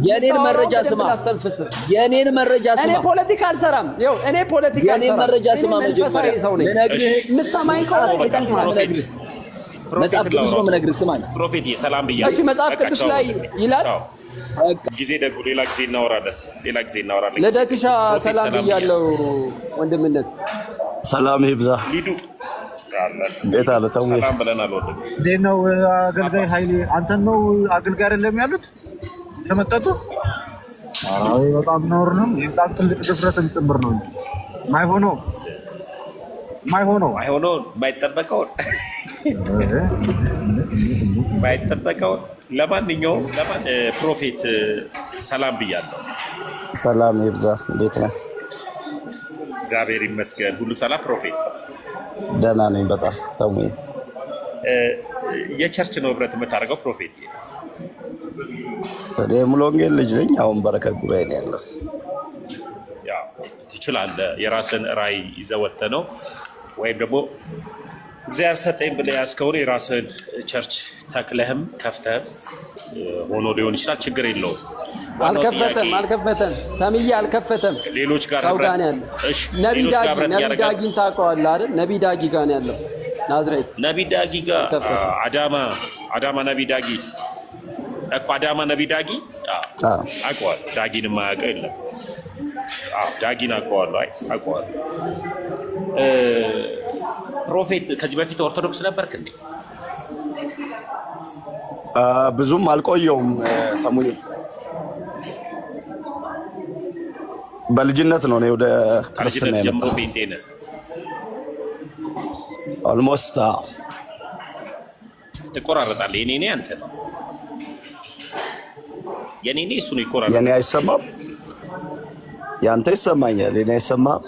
የኔን መረጃ ስማ። የኔን መረጃ ስማ። እኔ ፖለቲካ አልሰራም። ይኸው እኔ ፖለቲካ አልሰራም። የኔን መረጃ ስማ። መጀመሪያ ልነግርህ የምትሰማኝ ከሆነ ይጠቅማል። መጽሐፍ ቅዱስ ነው የምነግርህ። ስማኝ ፕሮፌት ሰላም ብያለሁ። እሺ መጽሐፍ ቅዱስ ላይ ይላል። ጊዜ ደጉ ሌላ ጊዜ እናወራለን። ለደክሻ ሰላም ብያለሁ። ወንድምነት ሰላም ይብዛ። ሊዱ እንዴት አለ? ተው ሰላም ብለናል። ወንድም እንዴት ነው? አገልጋይ ኃይሌ አንተን ነው አገልጋይ አይደለም ያሉት ተመጠጡ? አይ በጣም ነውር ነው። በጣም ትልቅ ድፍረትም ጭምር ነው። ማይሆነው ማይጠበቀው ባይጠበቀው ለማንኛውም ፕሮፌት ሰላም ብያለሁ። ሰላም ይብዛ። እንዴት ነህ? እግዚአብሔር ይመስገን ሁሉ ሰላም። ፕሮፌት ደህና ነኝ በጣም ተሙዬ። የቸርች ነው ህብረት የምታደርገው ፕሮፌት? እኔ ሙሉ ወንጌል ልጅ ነኝ። አሁን በረከት ጉባኤ ነው ያለሁት። ያው ትችላለህ። የራስን ራዕይ ይዘህ ወጥተህ ነው ወይም ደግሞ እግዚአብሔር ሰጠኝ ብለህ ያዝከውን የራስን ቸርች ተክለህም ከፍተህም ሆኖ ሊሆን ይችላል። ችግር የለውም። አልከፈተም ተምዬ አልከፈተም። ሌሎች ጋር ሰው ጋር ነው ያለው። ነቢ ዳጊን ታውቀዋለህ አይደል? ነቢ ዳጊ ጋር ነው ያለው ናዝሬት። ነቢ ዳጊ ጋር አዳማ ነቢ ዳጊ እኮ አዳማ ነቢ ዳጊ አውቀዋለሁ። ዳጊን የማያውቀው የለም። ዳጊን አውቀዋለሁ። አውቀዋለሁ። ፕሮፌት ከዚህ በፊት ኦርቶዶክስ ነበርክ እንዴ? ብዙም አልቆየውም ተሙዬ። በልጅነት ነው እኔ ወደ ክርስትና ጀምሮ ጴንጤ ነህ? ኦልሞስት ትቆራረጣለህ። የኔ አንተ ነው የኔ እሱ ነው ይቆራረጣል። የኔ አይሰማም፣ ያንተ ይሰማኛል። የኔ አይሰማም።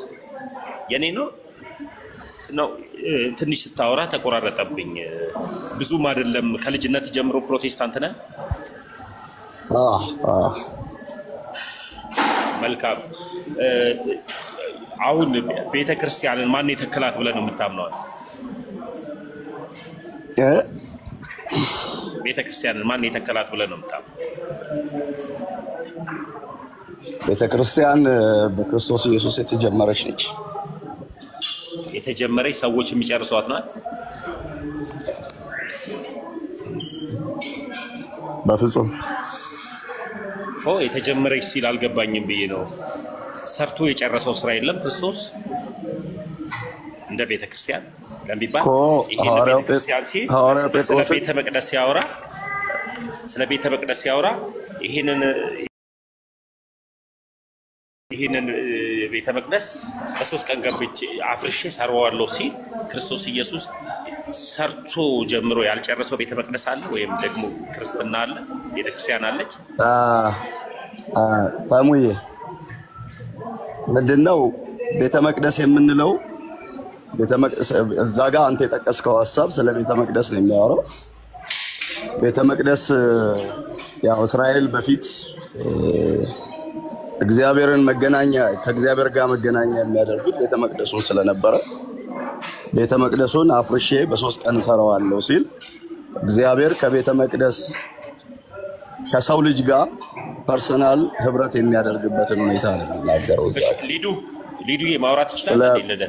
የኔ ነው ትንሽ ስታወራ ተቆራረጠብኝ። ብዙም አይደለም። ከልጅነት ጀምሮ ፕሮቴስታንት ነህ? መልካም። አሁን ቤተክርስቲያንን ማን የተከላት ብለህ ነው የምታምነው? ቤተክርስቲያንን ማን የተከላት ብለህ ነው የምታምነው? ቤተክርስቲያን በክርስቶስ ኢየሱስ የተጀመረች ነች። የተጀመረች ሰዎች የሚጨርሷት ናት? በፍጹም የተጀመረች ሲል አልገባኝም ብዬ ነው። ሰርቶ የጨረሰው ስራ የለም ክርስቶስ እንደ ቤተክርስቲያን ለሚባል ስለ ቤተ መቅደስ ሲያወራ ይሄንን ቤተ መቅደስ በ3 ቀን ገብቼ አፍርሼ ሰራዋለሁ ሲል ክርስቶስ ኢየሱስ ሰርቶ ጀምሮ ያልጨረሰው ቤተ መቅደስ አለ ወይም ደግሞ ክርስትና አለ? ቤተክርስቲያን አለች? ታሙዬ ምንድነው ቤተ መቅደስ የምንለው? ቤተ መቅደስ እዛ ጋር አንተ የጠቀስከው ሐሳብ ስለ ቤተ መቅደስ ነው የሚያወራው። ቤተ መቅደስ ያው እስራኤል በፊት እግዚአብሔርን ከእግዚአብሔር ጋር መገናኛ የሚያደርጉት ቤተ መቅደሱን ስለነበረ ቤተ መቅደሱን አፍርሼ በ3 ቀን እሰራዋለሁ ሲል እግዚአብሔር ከቤተ መቅደስ ከሰው ልጅ ጋር ፐርሰናል ህብረት የሚያደርግበትን ሁኔታ ነው የሚናገረው። ሊዱ የማውራት ይችላል አይደለ?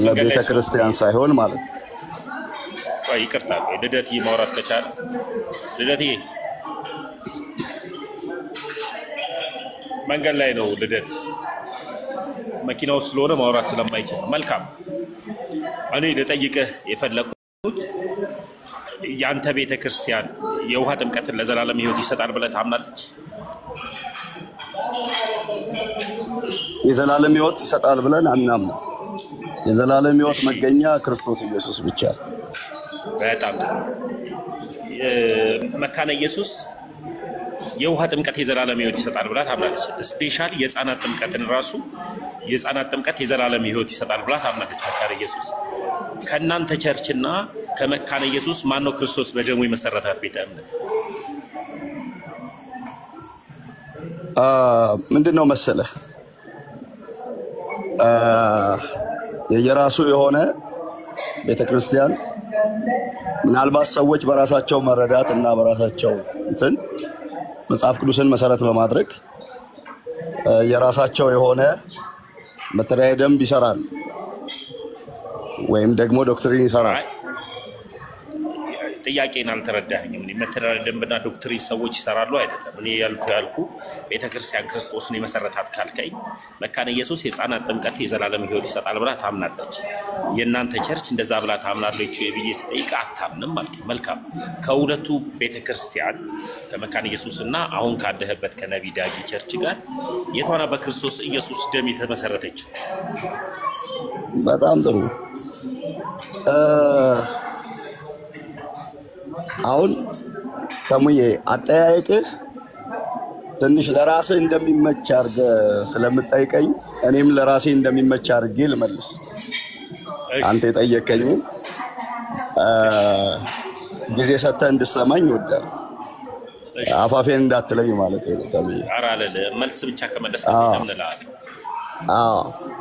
ለቤተ ክርስቲያን ሳይሆን ማለት ነው። ይቅርታ ልደት ማውራት ከቻለ ልደት መንገድ ላይ ነው። ልደት መኪናው ስለሆነ ማውራት ስለማይችል መልካም። እኔ ልጠይቅህ የፈለኩት ያንተ ቤተክርስቲያን የውሃ ጥምቀትን ለዘላለም ህይወት ይሰጣል ብለህ ታምናለች? የዘላለም ህይወት ይሰጣል ብለን አናምንም። የዘላለም ህይወት መገኛ ክርስቶስ ኢየሱስ ብቻ። በጣም ጥሩ። መካነ ኢየሱስ የውሃ ጥምቀት የዘላለም ህይወት ይሰጣል ብላ ታምናለች። ስፔሻሊ የህፃናት ጥምቀትን ራሱ የህፃናት ጥምቀት የዘላለም ህይወት ይሰጣል ብላ ታምናለች መካነ ኢየሱስ። ከእናንተ ቸርችና ከመካነ ኢየሱስ ማን ነው ክርስቶስ በደሙ የመሰረታት ቤተ እምነት? ምንድነው መሰለህ የራሱ የሆነ ቤተክርስቲያን ምናልባት ሰዎች በራሳቸው መረዳት እና በራሳቸው እንትን መጽሐፍ ቅዱስን መሰረት በማድረግ የራሳቸው የሆነ መተዳደሪያ ደንብ ይሰራል ወይም ደግሞ ዶክትሪን ይሰራል። ጥያቄን አልተረዳኸኝም። መተዳደሪያ ደንብና ዶክትሪን ሰዎች ይሰራሉ አይደለም። እኔ ያልኩ ቤተክርስቲያን ክርስቶስን የመሰረታት ካልከኝ መካነ ኢየሱስ የህፃናት ጥምቀት የዘላለም ህይወት ይሰጣል ብላ ታምናለች። የእናንተ ቸርች እንደዛ ብላ ታምናለች ብዬ ስጠይቅ አታምንም አልከኝ። መልካም። ከሁለቱ ቤተክርስቲያን ከመካነ ኢየሱስና አሁን ካለህበት ከነቢ ዳጊ ቸርች ጋር የቷና በክርስቶስ ኢየሱስ ደም የተመሰረተችው? በጣም ጥሩ። አሁን ተሙዬ አጠያየቅህ ትንሽ ለራስህ እንደሚመች አድርገህ ስለምጠይቀኝ እኔም ለራሴ እንደሚመች አድርጌ ልመልስ። አንተ የጠየቀኝ ጊዜ ሰጥተህ እንድትሰማኝ እወዳለሁ። አፋፌን እንዳትለኝ ማለት ነው። ተሙዬ ኧረ አልልም። መልስ ብቻ ከመለስክ ለምን እልሃለሁ?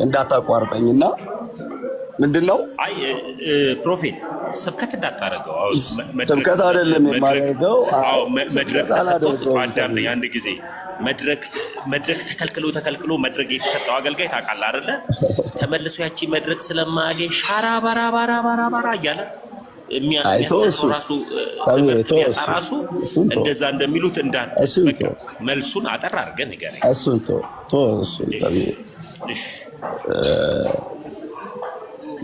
እንዳታቋርጠኝና ምንድነው? አይ ፕሮፌት ስብከት እንዳታረገው። ስብከት አይደለም የማደርገው። መድረክ ተሰጥቶት አዳምጠኝ አንድ ጊዜ። መድረክ ተከልክሎ መድረክ የተሰጠው አገልጋይ ታውቃለህ አይደለ? ተመልሶ ያቺ መድረክ ስለማያገኝ ሻራ ባራ እያለ የሚያስነሳው ራሱ እንደዛ እንደሚሉት እንዳትበቃ። መልሱን አጠር አድርገህ ንገረኝ። እሱን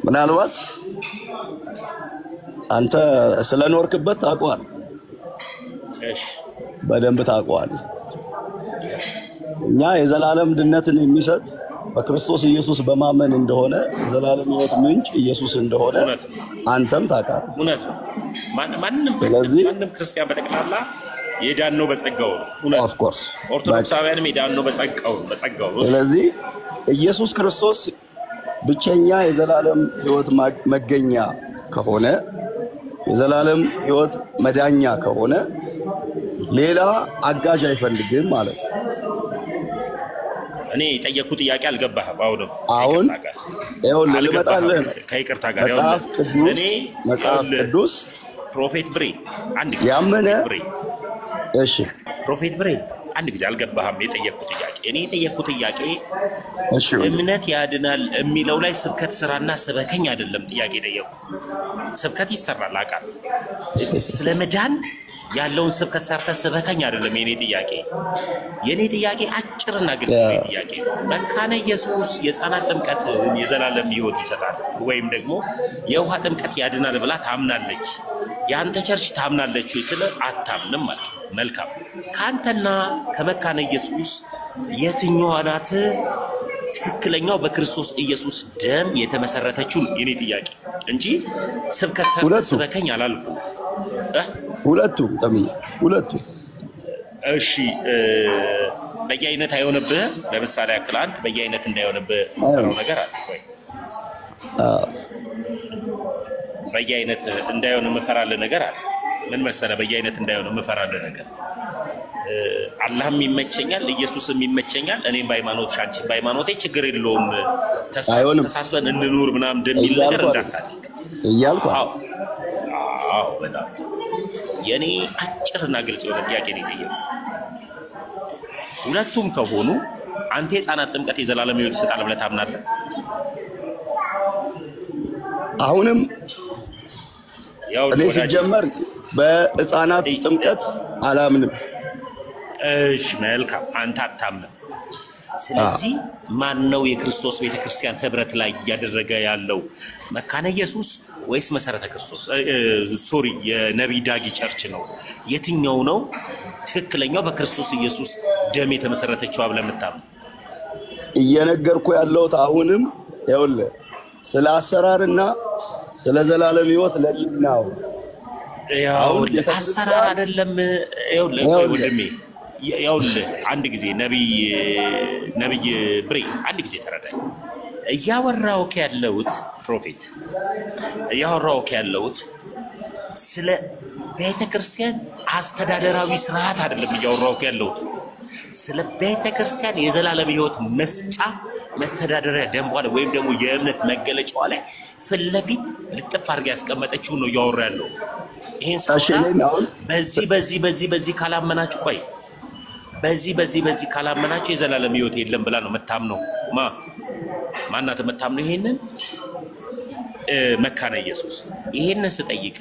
ምናልባት አንተ ስለኖርክበት ታውቀዋለህ። በደንብ ታውቀዋለህ። እኛ የዘላለም ድነትን የሚሰጥ በክርስቶስ ኢየሱስ በማመን እንደሆነ ዘላለም ሕይወት ምንጭ ኢየሱስ እንደሆነ አንተም ታውቃለህ። እውነት ነው። ማንንም ክርስቲያን በጠቅላላ የዳነው በጸጋው ነው። ኦፍ ኮርስ ኦርቶዶክሳውያንም የዳነው በጸጋው ነው። ስለዚህ ኢየሱስ ክርስቶስ ብቸኛ የዘላለም ሕይወት መገኛ ከሆነ የዘላለም ሕይወት መዳኛ ከሆነ ሌላ አጋዥ አይፈልግም ማለት ነው። እኔ የጠየኩት ጥያቄ አልገባህም። አሁን ይኸውልህ ልመጣልህ ከይቅርታ ጋር መጽሐፍ ቅዱስ ፕሮፌት ብሬ አንድ ጊዜ ያመነ እሺ ፕሮፌት ብሬ አንድ ጊዜ አልገባህም። የጠየኩት ጥያቄ እሺ እምነት ያድናል የሚለው ላይ ስብከት ስራና ስበከኝ አይደለም ጥያቄ ጠየቁ። ስብከት ይሰራል አውቃለሁ። ስለ መዳን ያለውን ስብከት ሰርተ ስበከኝ አይደለም የኔ ጥያቄ አጭርና ግልጽ ነው። ጥያቄ መካነ ኢየሱስ የሕፃናት ጥምቀት የዘላለም ሕይወት ይሰጣል ወይም ደግሞ የውሃ ጥምቀት ያድናል ብላ ታምናለች። ያንተ ቸርች ታምናለች ወይ ስለ አታምንም ማለት መልካም። ካንተና ከመካነ ኢየሱስ የትኛዋ ናት ትክክለኛው በክርስቶስ ኢየሱስ ደም የተመሰረተችው? የኔ ጥያቄ እንጂ ስብከት ሰርተ ስበከኝ አላልኩም። ሁለቱም እሺ በየአይነት አይሆንብህ። ለምሳሌ ያክል አንድ በየአይነት እንዳይሆንብህ የምትፈራው ነገር አለ ወይ? በየአይነት እንዳይሆን የምፈራልህ ነገር አለ። ምን መሰለህ? በየአይነት እንዳይሆን የምፈራልህ ነገር አላህም ይመቸኛል፣ ኢየሱስም ይመቸኛል፣ እኔም በሃይማኖት ሻንቺ በሃይማኖቴ ችግር የለውም ተሳስበን እንኑር ምናምን እንደሚል ነገር እንዳታደርግ እያልኩ አዎ በጣም የኔ አጭርና ግልጽ የሆነ ጥያቄ ነው የጠየቁት። ሁለቱም ከሆኑ አንተ የሕፃናት ጥምቀት የዘላለም ሕይወት ይሰጣል ብለህ ታምናለህ? አሁንም እኔ ሲጀመር በሕፃናት ጥምቀት አላምንም። እሺ መልካም፣ አንተ አታምንም። ስለዚህ ማን ነው የክርስቶስ ቤተክርስቲያን ህብረት ላይ እያደረገ ያለው? መካነ ኢየሱስ ወይስ መሰረተ ክርስቶስ? የነቢይ ዳጊ ቸርች ነው? የትኛው ነው ትክክለኛው በክርስቶስ ኢየሱስ ደም የተመሰረተችው ብለህ የምታምነው? እየነገርኩ ያለሁት አሁንም ይኸውልህ ስለ አሰራርና ስለ ዘላለም ሕይወት ለይናው አሰራር አይደለም። ወንድሜ አንድ ጊዜ ነቢይ ብሬ አንድ ጊዜ ተረዳኝ። እያወራሁት ያለሁት ፕሮፌት ስለ ቤተክርስቲያን አስተዳደራዊ ስርዓት አይደለም እያወራሁት ያለሁት። ስለ ቤተክርስቲያን የዘላለም ሕይወት መስጫ መተዳደሪያ ደንቧ ላይ ወይም ደግሞ የእምነት መገለጫዋ ላይ ፊት ለፊት ልጥፍ አድርጋ ያስቀመጠችው ነው እያወራ ያለው። ይሄን በዚህ ካላመናችሁ በዚህ ካላመናችሁ የዘላለም ሕይወት የለም ብላ ነው የምታምነው። ማናት የምታምነው? ይሄንን መካነ ኢየሱስ። ይሄንን ስጠይቅ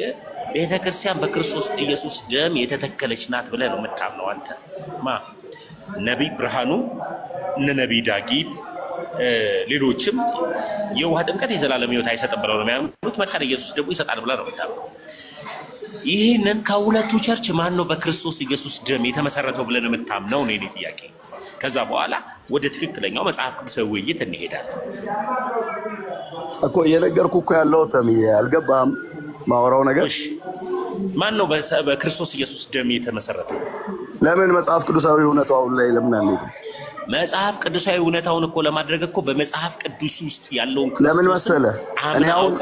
ቤተክርስቲያን በክርስቶስ ኢየሱስ ደም የተተከለች ናት ብለህ ነው የምታምነው አንተ። ነቢይ ብርሃኑ እነ ነቢይ ዳጊ ሌሎችም የውሃ ጥምቀት የዘላለም ሕይወት አይሰጥም ብለው ነው የሚያምኑት። መካነ ኢየሱስ ደግሞ ይሰጣል ብላ ነው የምታምነው። ይህንን ከሁለቱ ቸርች ማን ነው በክርስቶስ ኢየሱስ ደም የተመሰረተው ብለን የምታምነው ነው የኔ ጥያቄ። ከዛ በኋላ ወደ ትክክለኛው መጽሐፍ ቅዱሳዊ ውይይት እንሄዳለን። እኮ የነገርኩህ እኮ ያለው ተምዬ አልገባህም? ማወራው ነገር ማን ነው በክርስቶስ ኢየሱስ ደም የተመሰረተው? ለምን መጽሐፍ ቅዱሳዊ እውነታው ላይ ለምን አለ? መጽሐፍ ቅዱሳዊ እውነታውን እኮ ለማድረግ እኮ በመጽሐፍ ቅዱስ ውስጥ ያለውን ለምን መሰለህ? እኔ አሁን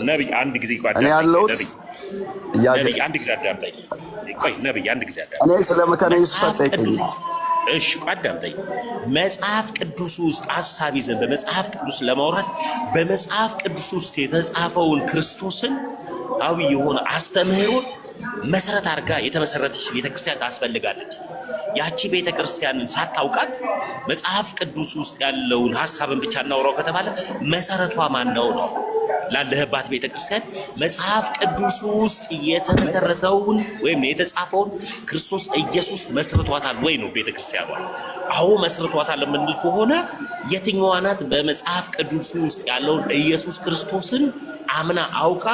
ነብይ አንድ ጊዜ እኔ ያለሁት ነብይ አንድ ጊዜ አዳምጠኝ። ቆይ ነብይ አንድ ጊዜ አዳምጠኝ። እኔ ስለ መካነ ኢየሱስ አጠይቀኝ። እሺ አዳምጠኝ። መጽሐፍ ቅዱስ ውስጥ ሐሳብ ይዘን በመጽሐፍ ቅዱስ ለማውራት በመጽሐፍ ቅዱስ ውስጥ የተጻፈውን ክርስቶስን አዊ የሆነ አስተምህሮን መሰረት አድርጋ የተመሰረተች ቤተክርስቲያን ታስፈልጋለች። ያቺ ቤተክርስቲያንን ሳታውቃት መጽሐፍ ቅዱስ ውስጥ ያለውን ሐሳብን ብቻ እናውራው ከተባለ መሰረቷ ማን ነው? ላለህባት ቤተክርስቲያን መጽሐፍ ቅዱስ ውስጥ የተመሰረተውን ወይም የተጻፈውን ክርስቶስ ኢየሱስ መስርቷታል ወይ ነው ቤተክርስቲያኗ? አዎ መስርቷታል የምንል ከሆነ የትኛዋ ናት በመጽሐፍ ቅዱስ ውስጥ ያለውን ኢየሱስ ክርስቶስን አምና አውቃ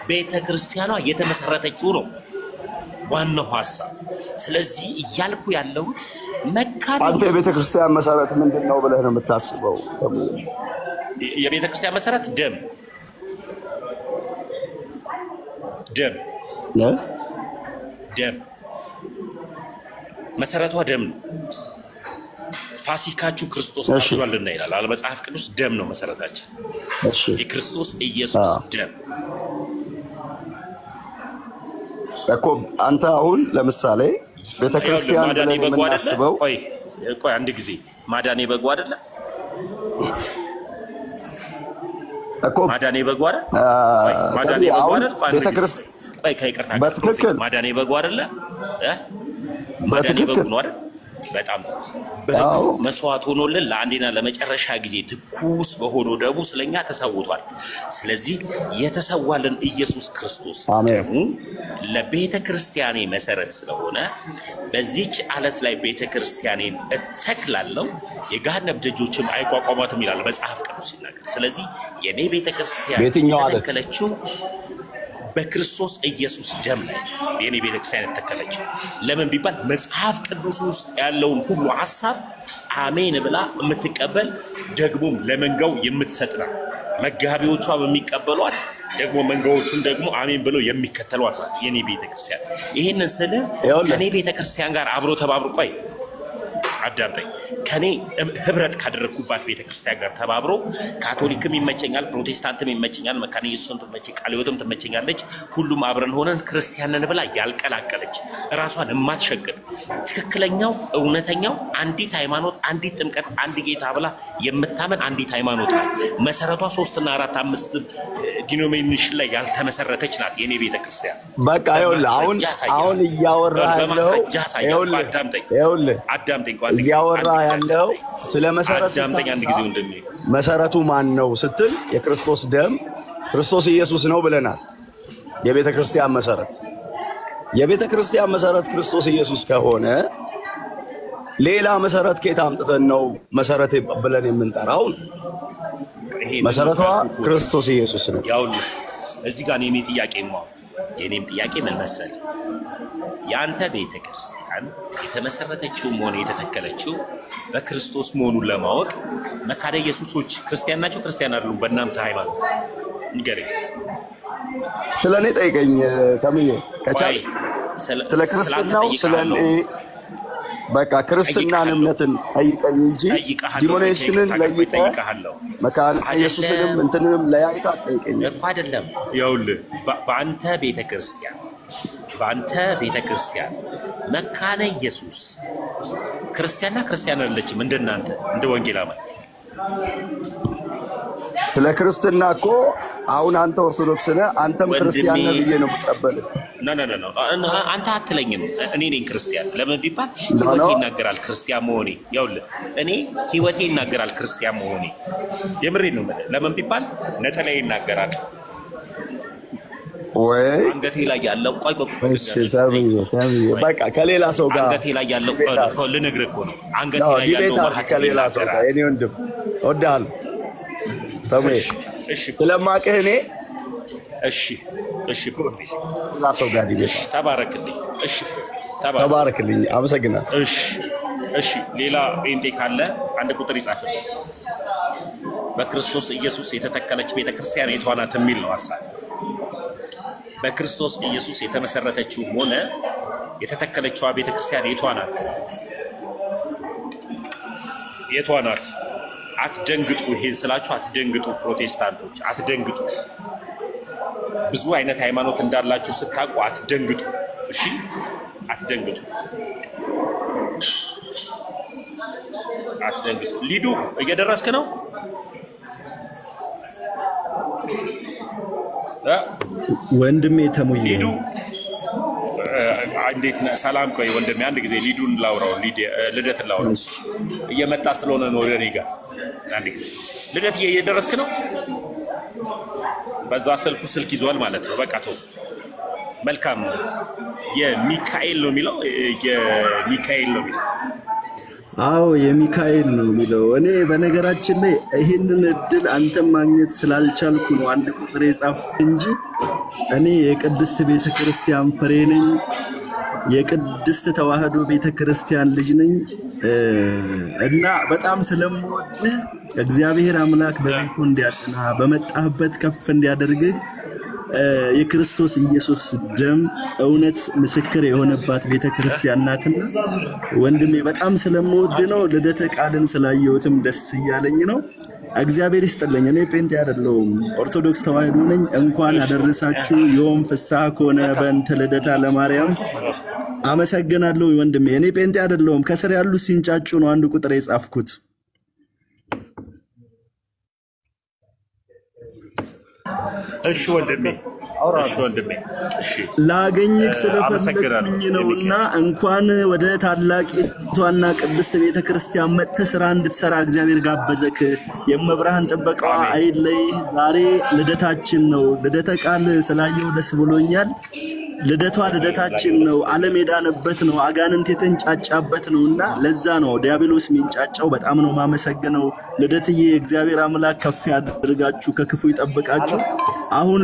ቤተክርስቲያኗ የተመሰረተችው ነው ዋናው ሐሳብ። ስለዚህ እያልኩ ያለሁት መካነ አንተ የቤተክርስቲያን መሰረት ምንድነው ብለህ ነው የምታስበው? የቤተክርስቲያን መሰረት ደም መሰረቷ ደም ነው። ፋሲካችሁ ክርስቶስ ታድሏልና ይላል አለ መጽሐፍ ቅዱስ። ደም ነው መሰረታችን። እሺ የክርስቶስ ኢየሱስ ደም እኮ አንተ አሁን ለምሳሌ ቤተክርስቲያን ብለን የምናስበው ቆይ አንድ ጊዜ ማዳኔ በጎ አይደለ እኮ ማዳኔ በጎ አይደለ? ማዳኔ በጎ አይደለ? ቤተክርስቲያን ቆይ ከይቅርታ በትክክል ማዳኔ በጎ አይደለ? ማዳኔ በጎ ነው አይደል? በጣም መስዋዕት ሆኖልን ለአንዴና ለመጨረሻ ጊዜ ትኩስ በሆነው ደሙ ስለኛ ተሰውቷል። ስለዚህ የተሰዋልን ኢየሱስ ክርስቶስ ደሙ ለቤተ ክርስቲያኔ መሰረት ስለሆነ በዚህች አለት ላይ ቤተ ክርስቲያኔን እተክላለሁ የገሃነም ደጆችም አይቋቋሟትም ይላል መጽሐፍ ቅዱስ ሲናገር። ስለዚህ የኔ ቤተ ክርስቲያን የተከለችው በክርስቶስ ኢየሱስ ደም ላይ የኔ ቤተክርስቲያን የተከለችው ለምን ቢባል መጽሐፍ ቅዱስ ውስጥ ያለውን ሁሉ ሐሳብ አሜን ብላ የምትቀበል ደግሞም ለመንጋው የምትሰጥና መጋቢዎቿ በሚቀበሏት ደግሞ መንጋዎቹን ደግሞ አሜን ብለው የሚከተሏት ናት የኔ ቤተክርስቲያን። ይሄንን ስለ ከኔ ቤተክርስቲያን ጋር አብሮ ተባብሮ ቆይ አዳምጠኝ። ከኔ ህብረት ካደረኩባት ቤተክርስቲያን ጋር ተባብሮ ካቶሊክም ይመቸኛል፣ ፕሮቴስታንትም ይመቸኛል፣ መካነ ኢየሱስም ትመቸኝ፣ ቃለ ሕይወትም ትመቸኛለች። ሁሉም አብረን ሆነን ክርስቲያንን ብላ ያልቀላቀለች ራሷን የማትሸቅጥ ትክክለኛው እውነተኛው አንዲት ሃይማኖት፣ አንዲት ጥምቀት፣ አንድ ጌታ ብላ የምታመን አንዲት ሃይማኖት ናት። መሰረቷ 3 እና 4 5 ዲኖሚኔሽን ላይ ያልተመሰረተች ናት የኔ ቤተክርስቲያን። በቃ ይኸውልህ አሁን እያወራህ ያለው አዳምጠኝ እያወራ ያለው ስለ መሰረት መሰረቱ ማን ነው ስትል የክርስቶስ ደም ክርስቶስ ኢየሱስ ነው ብለናል። የቤተ ክርስቲያን መሰረት ክርስቶስ ኢየሱስ ከሆነ ሌላ መሰረት ከየት አምጥተን ነው መሰረት ብለን የምንጠራው? መሰረቷ ክርስቶስ ኢየሱስ ነው። ያው እዚህ ጋር የኔም ጥያቄ ምን መሰለህ? ያንተ ቤተ ክርስቲያን የተመሰረተችው ሆነ የተተከለችው በክርስቶስ መሆኑን ለማወቅ መካነ ኢየሱሶች ክርስቲያን ናቸው ክርስቲያን አይደሉም? በእናንተ ሃይማኖት ንገረኝ። ስለኔ ጠይቀኝ ተምዬ ከቻልክ ስለ ክርስትናው ስለኔ በቃ ክርስትናን እምነትን ጠይቀኝ እንጂ ዲሞኔሽንን ለይተህ መካነ ኢየሱስንም እንትንም ለያይተህ አትጠይቀኝ እኮ አይደለም። ይኸውልህ በአንተ ቤተክርስቲያን መካነ ኢየሱስ ክርስቲያን አይደለችም እንደናንተ እንደ ወንጌላውያን። ስለ ክርስትና እኮ አሁን አንተ ኦርቶዶክስ ነህ፣ አንተም ክርስቲያን ነህ ብዬ ነው የምቀበልህ። አንተ አትለኝም። እኔ ነኝ ክርስቲያን። ለምን ቢባል ህይወቴ ይናገራል ክርስቲያን መሆኔ። ይኸውልህ እኔ ህይወቴ ይናገራል ክርስቲያን መሆኔ። የምሬን ነው። ለምን ቢባል ነጠላዬ ይናገራል። ወይ አንገቴ ላይ ያለው ቆይ እሺ ተብዬ በቃ ከሌላ ሰው ጋር አንገቴ ላይ ያለው ልነግርህ እኮ ነው። አንገቴ ላይ ያለው ከሌላ ሰው ጋር እኔ ወንድም እወድሃለሁ ተብዬ ስለማውቅህ እኔ እሺ ፕሮፌሰር ሰው ጋር ይገባ ተባረክልኝ። እሺ ተባረክልኝ። አመሰግናለሁ። እሺ ሌላ ጴንጤ ካለ አንድ ቁጥር ይጻፍልኝ። በክርስቶስ ኢየሱስ የተተከለች ቤተክርስቲያን የቷ ናት የሚል ነው ሐሳብ። በክርስቶስ ኢየሱስ የተመሰረተችው ሆነ የተተከለችዋ ቤተክርስቲያን የቷ ናት? የቷ ናት? አትደንግጡ። ይሄን ስላችሁ አትደንግጡ። ፕሮቴስታንቶች አትደንግጡ። ብዙ አይነት ሃይማኖት እንዳላችሁ ስታውቁ አትደንግጡ። እሺ አትደንግጡ። አትደንግጡ። ሊዱ እየደረስክ ነው? ወንድሜ ተሙዬ ሊዱ እንዴት ነህ? ሰላም። ቆይ ወንድሜ አንድ ጊዜ ሊዱን ላውራው፣ ልደትን ላውራው። እየመጣ ስለሆነ ነው ወደ እኔ ጋር። አንድ ጊዜ ልደት እየደረስክ ነው? በዛ ስልክ ይዟል ማለት ነው። በቃ ተው። መልካም። የሚካኤል ነው የሚለው የሚካኤል ነው የሚለው። አዎ የሚካኤል ነው የሚለው። እኔ በነገራችን ላይ ይሄንን እድል አንተም ማግኘት ስላልቻልኩ ነው አንድ ቁጥር የጻፍኩት እንጂ እኔ የቅድስት ቤተክርስቲያን ፍሬ ነኝ። የቅድስት ተዋህዶ ቤተክርስቲያን ልጅ ነኝ እና በጣም ስለምወድህ እግዚአብሔር አምላክ በቤቱ እንዲያጽና በመጣህበት ከፍ እንዲያደርግህ የክርስቶስ ኢየሱስ ደም እውነት ምስክር የሆነባት ቤተክርስቲያን ናትና ወንድሜ በጣም ስለምወድ ነው። ልደተ ቃልን ስላየሁትም ደስ እያለኝ ነው። እግዚአብሔር ይስጥልኝ። እኔ ጴንጤ አይደለሁም፣ ኦርቶዶክስ ተዋህዶ ነኝ። እንኳን አደረሳችሁ። ዮም ፍስሐ ኮነ በእንተ ልደታ ለማርያም። አመሰግናለሁ ወንድሜ። እኔ ጴንጤ አይደለሁም። ከስር ያሉ ሲንጫጩ ነው አንድ ቁጥር የጻፍኩት። እሺ ወንድሜ፣ እሺ ላገኝክ ስለፈለኩኝ ነውና እንኳን ወደ ታላቂቷና ቅድስት ቤተክርስቲያን መጥተህ ስራ እንድትሰራ እግዚአብሔር ጋበዘክ። የመብርሃን ጥበቃዋ አይለይ። ዛሬ ልደታችን ነው። ልደተ ቃል ስላየው ደስ ብሎኛል። ልደቷ ልደታችን ነው። ዓለም የዳነበት ነው። አጋንንት የተንጫጫበት ነውና ለዛ ነው ዲያብሎስ የሚንጫጫው። በጣም ነው ማመሰግነው። ልደትዬ እግዚአብሔር አምላክ ከፍ ያድርጋችሁ፣ ከክፉ ይጠብቃችሁ። አሁን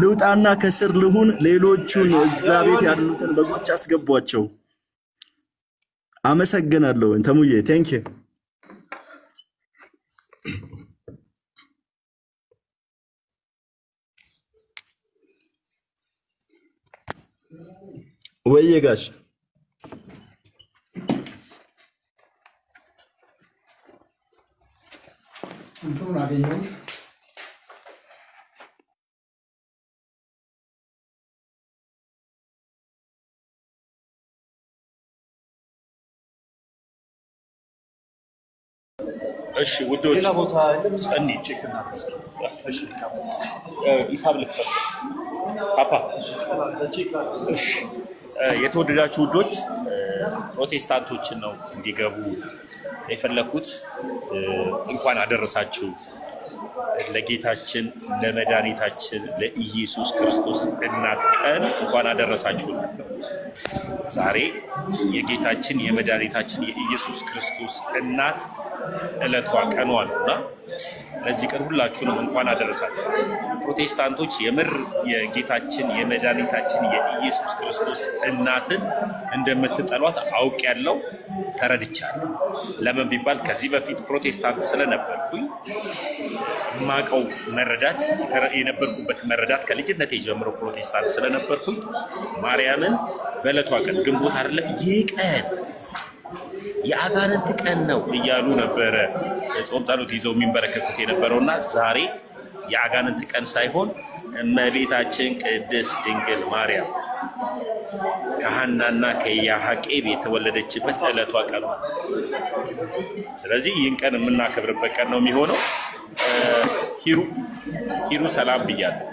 ልውጣና ከስር ልሁን። ሌሎቹን እዛ ቤት ያሉትን በጎች አስገቧቸው። አመሰግናለሁ ተሙዬ። ቴንክ ዩ ወይዬ ጋሽ እንትኑን አገኘው። እሺ ውዶች ሌላ ቦታ እኔ ቼክ እናድርግ። እሺ ሂሳብ ልክፈል ፓፓ። እሺ የተወደዳችሁ ውዶች ፕሮቴስታንቶችን ነው እንዲገቡ የፈለኩት። እንኳን አደረሳችሁ ለጌታችን ለመድኃኒታችን ለኢየሱስ ክርስቶስ እናት ቀን እንኳን አደረሳችሁ። ዛሬ የጌታችን የመድኃኒታችን የኢየሱስ ክርስቶስ እናት ዕለቷ ቀኗ ነውና ለዚህ ቀን ሁላችሁንም እንኳን አደረሳችሁ። ፕሮቴስታንቶች የምር የጌታችን የመድኃኒታችን የኢየሱስ ክርስቶስ እናትን እንደምትጠሏት አውቄያለሁ፣ ተረድቻለሁ። ለምን ቢባል ከዚህ በፊት ፕሮቴስታንት ስለነበርኩኝ ማቀው መረዳት የነበርኩበት መረዳት ከልጅነቴ ጀምሮ ፕሮቴስታንት ስለነበርኩኝ ማርያምን በዕለቷ ቀን ግንቦት አይደለም ይህ ቀን የአጋንንት ቀን ነው እያሉ ነበረ ጾም ጸሎት ይዘው የሚንበረከኩት የነበረውና ዛሬ የአጋንንት ቀን ሳይሆን እመቤታችን ቅድስት ድንግል ማርያም ከሐናና ከያዕቆብ የተወለደችበት ዕለቷ ቀን ነው። ስለዚህ ይህን ቀን የምናከብርበት ቀን ነው የሚሆነው። ሂሩ ሰላም ብያለሁ።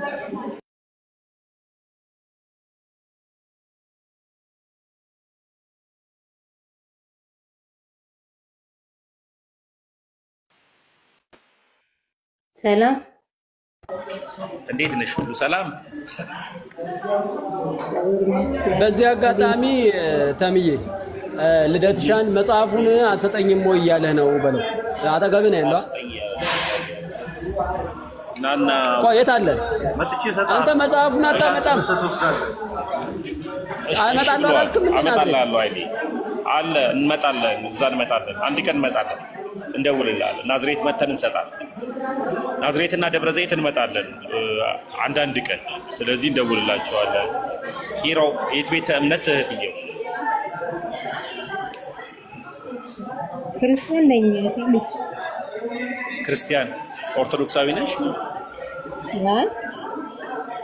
ሰላም እንዴት ነሽ? ሁሉ ሰላም? በዚህ አጋጣሚ ተምዬ ልደትሻን መጽሐፉን አሰጠኝም ወይ እያለህ ነው በለው። አጠገብህ ነው ያለው። ናና ቆየት አለ አንተ መጽሐፉን አታመጣም አመጣለሁ አላልክም እንዴ አመጣለሁ አይኔ አለ እንመጣለን እዛ እንመጣለን አንድ ቀን እንመጣለን እንደውልልሃለን ናዝሬት መተን እንሰጣለን ናዝሬትና ደብረ ዘይት እንመጣለን አንድ ቀን ስለዚህ እንደውልላችኋለን ሂሮ የት ቤተ እምነት እህትየው ክርስቲያን ነኝ ክርስቲያን ኦርቶዶክሳዊ ነሽ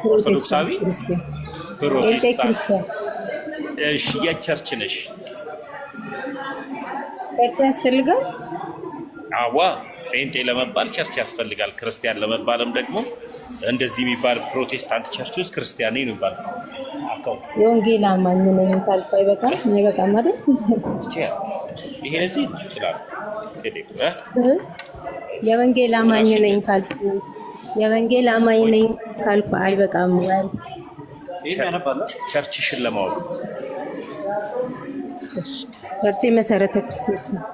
ኦርቶዶክሳዊ ፕሮቴስታንት እሺ የቸርች ነሽ ቸርች ያስፈልጋል አዋ ጴንጤ ለመባል ቸርች ያስፈልጋል ክርስቲያን ለመባልም ደግሞ እንደዚህ የሚባል ፕሮቴስታንት ቸርች ውስጥ ክርስቲያን ነው የሚባል አካው የወንጌል አማኝ ነኝ ካልኩ አይበቃም አይበቃም አይደል ይሄ እዚህ ይችላል የወንጌል አማኝ ነኝ ካልኩ አይበቃም ወይ ቸርችሽን ለማወቅ ቸርች መሰረተ ክርስቶስ ነው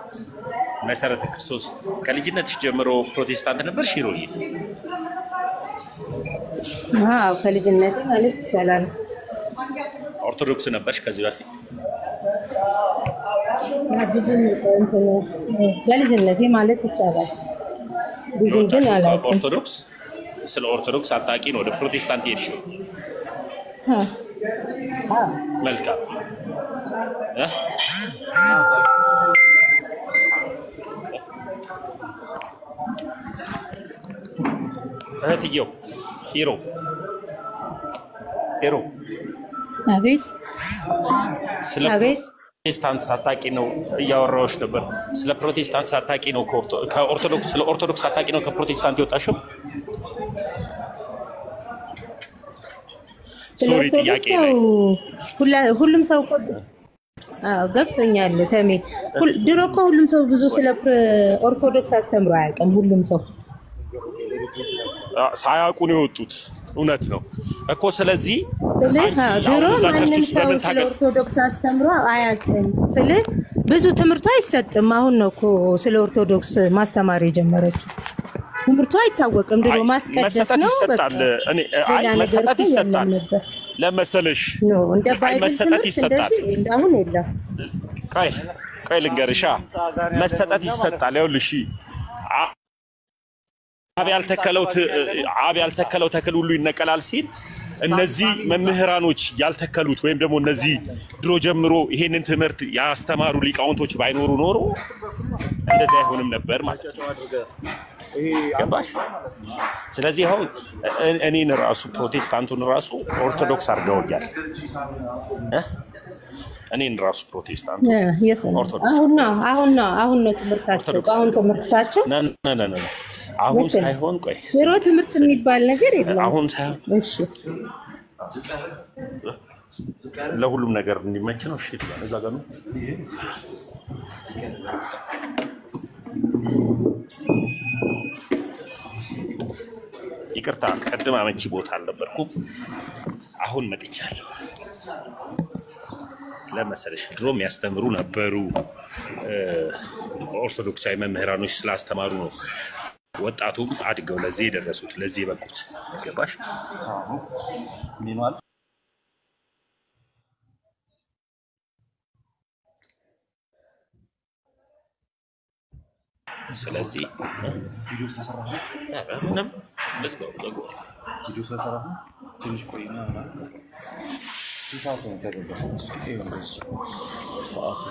መሰረተ ክርስቶስ ከልጅነትሽ ጀምሮ ፕሮቴስታንት ነበርሽ ሂሮዬ አዎ ከልጅነቴ ማለት ይቻላል ኦርቶዶክስ ነበርሽ ከዚህ በፊት በልጅነቴ ማለት ይቻላል ብዙ ግን አላውቅም ኦርቶዶክስ ስለ ኦርቶዶክስ አጣቂ ነው ወደ ፕሮቴስታንት ሄድሽው መልካም እህትየው ሂሮ አቤት ስለ ፕሮቴስታንት አጣቂ ነው እያወራሁሽ ነበር ስለ ፕሮቴስታንት አጣቂ ነው ከኦርቶዶክስ ስለ ኦርቶዶክስ አጣቂ ነው ከፕሮቴስታንት የወጣሽው ሶሪ ጥያቄ ላይ ሁሉም ሰው ገብቶኛል ሰሜ ድሮ እኮ ሁሉም ሰው ብዙ ስለ ኦርቶዶክስ አስተምሮ አያውቅም ሁሉም ሰው ሳያውቁ ነው የወጡት እውነት ነው እኮ ስለዚህ ድሮ ማንም ሰው ስለ ኦርቶዶክስ አስተምሮ አያውቅም ስለ ብዙ ትምህርቱ አይሰጥም አሁን ነው እኮ ስለ ኦርቶዶክስ ማስተማር የጀመረችው ትምህርቱ አይታወቅም ድሮ ማስቀደስ ነው እኔ መሰጠት ይሰጣል ለመሰለሽ ነው እንደ ባይብል ትምህርት እንደዚህ እንዳሁን የለም ቆይ ልንገርሻ መሰጠት ይሰጣል ይኸውልሽ አብ ያልተከለው ተክል ሁሉ ይነቀላል ሲል እነዚህ መምህራኖች ያልተከሉት ወይም ደግሞ እነዚህ ድሮ ጀምሮ ይሄንን ትምህርት ያስተማሩ ሊቃውንቶች ባይኖሩ ኖሮ እንደዚህ አይሆንም ነበር ማለት ነው ገባሽ ስለዚህ አሁን እኔን ራሱ ፕሮቴስታንቱን ራሱ ኦርቶዶክስ አድርገውኛል እኔን ራሱ ፕሮቴስታንት ኦርቶዶክስ አሁን ነው ትምህርታቸው አሁን ሳይሆን ቆይ ድሮ ትምህርት የሚባል ነገር የለም አሁን ሳይሆን እሺ ለሁሉም ነገር እንዲመች ነው እሺ እዛ ጋር ነው ይቅርታ ቀድማ አመቺ ቦታ አልነበርኩም አሁን መጥቻለሁ ለመሰለሽ ድሮም ያስተምሩ ነበሩ ኦርቶዶክሳዊ መምህራኖች ስላስተማሩ ነው ወጣቱም አድገው ለዚህ የደረሱት ለዚህ የበቁት ገባሽ ሚኗል ስለዚህ ቪዲዮ ስለሰራሁ ምንም ለስጋው ቪዲዮ ስለሰራሁ ትንሽ ቆይና ሰዓቱ ነው ተገባው ሰዓቱ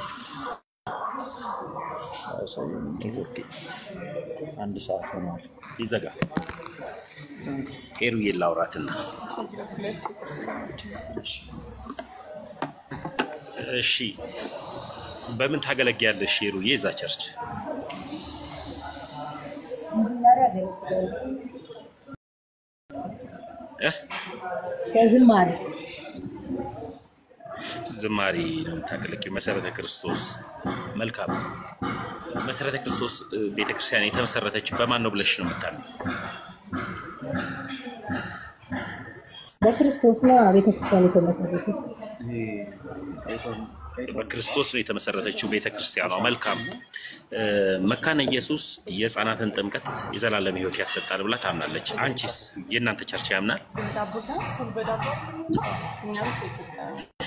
አንድ ሰዓት ሆኗል ይዘጋ ሄሩዬ ላውራትና እሺ በምን ታገለግያለሽ ሄሩዬ እዛ ቸርች ዝማሬ ነው የምታገለግዪው መሰረተ ክርስቶስ መልካም መሰረተ ክርስቶስ ቤተክርስቲያን የተመሰረተችው በማን ነው ብለሽ ነው የምታምኚው በክርስቶስ ነው ቤተክርስቲያን የተመሰረተችው በክርስቶስ ነው የተመሰረተችው ቤተክርስቲያኗ። መልካም መካነ ኢየሱስ የሕፃናትን ጥምቀት የዘላለም ሕይወት ያሰጣል ብላ ታምናለች። አንቺስ የእናንተ ቸርች ያምናል?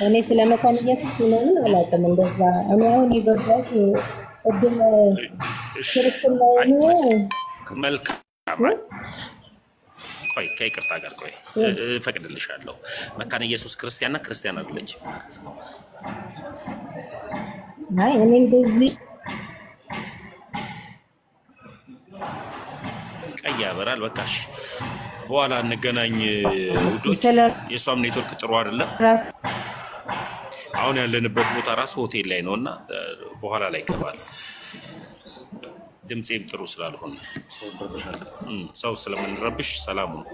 እኔ ስለ መካነ ኢየሱስ ምንም አላውቅም። እንደዛ እኔ አሁን የገባሁት እድል ክርስትና ነው። መልካም ቆይ ከይቅርታ ጋር ቆይ እፈቅድልሻለሁ። መካነ ኢየሱስ ክርስቲያንና ክርስቲያን አይደለችም። አይ እኔ እንደዚህ ቀይ ያበራል። በቃሽ በኋላ እንገናኝ ውዶች። የሷም ኔትወርክ ጥሩ አይደለም። አሁን ያለንበት ቦታ ራሱ ሆቴል ላይ ነውና በኋላ ላይ ይገባል። ድምጼም ጥሩ ስላልሆነ ሰው ስለምንረብሽ ሰላም ነው።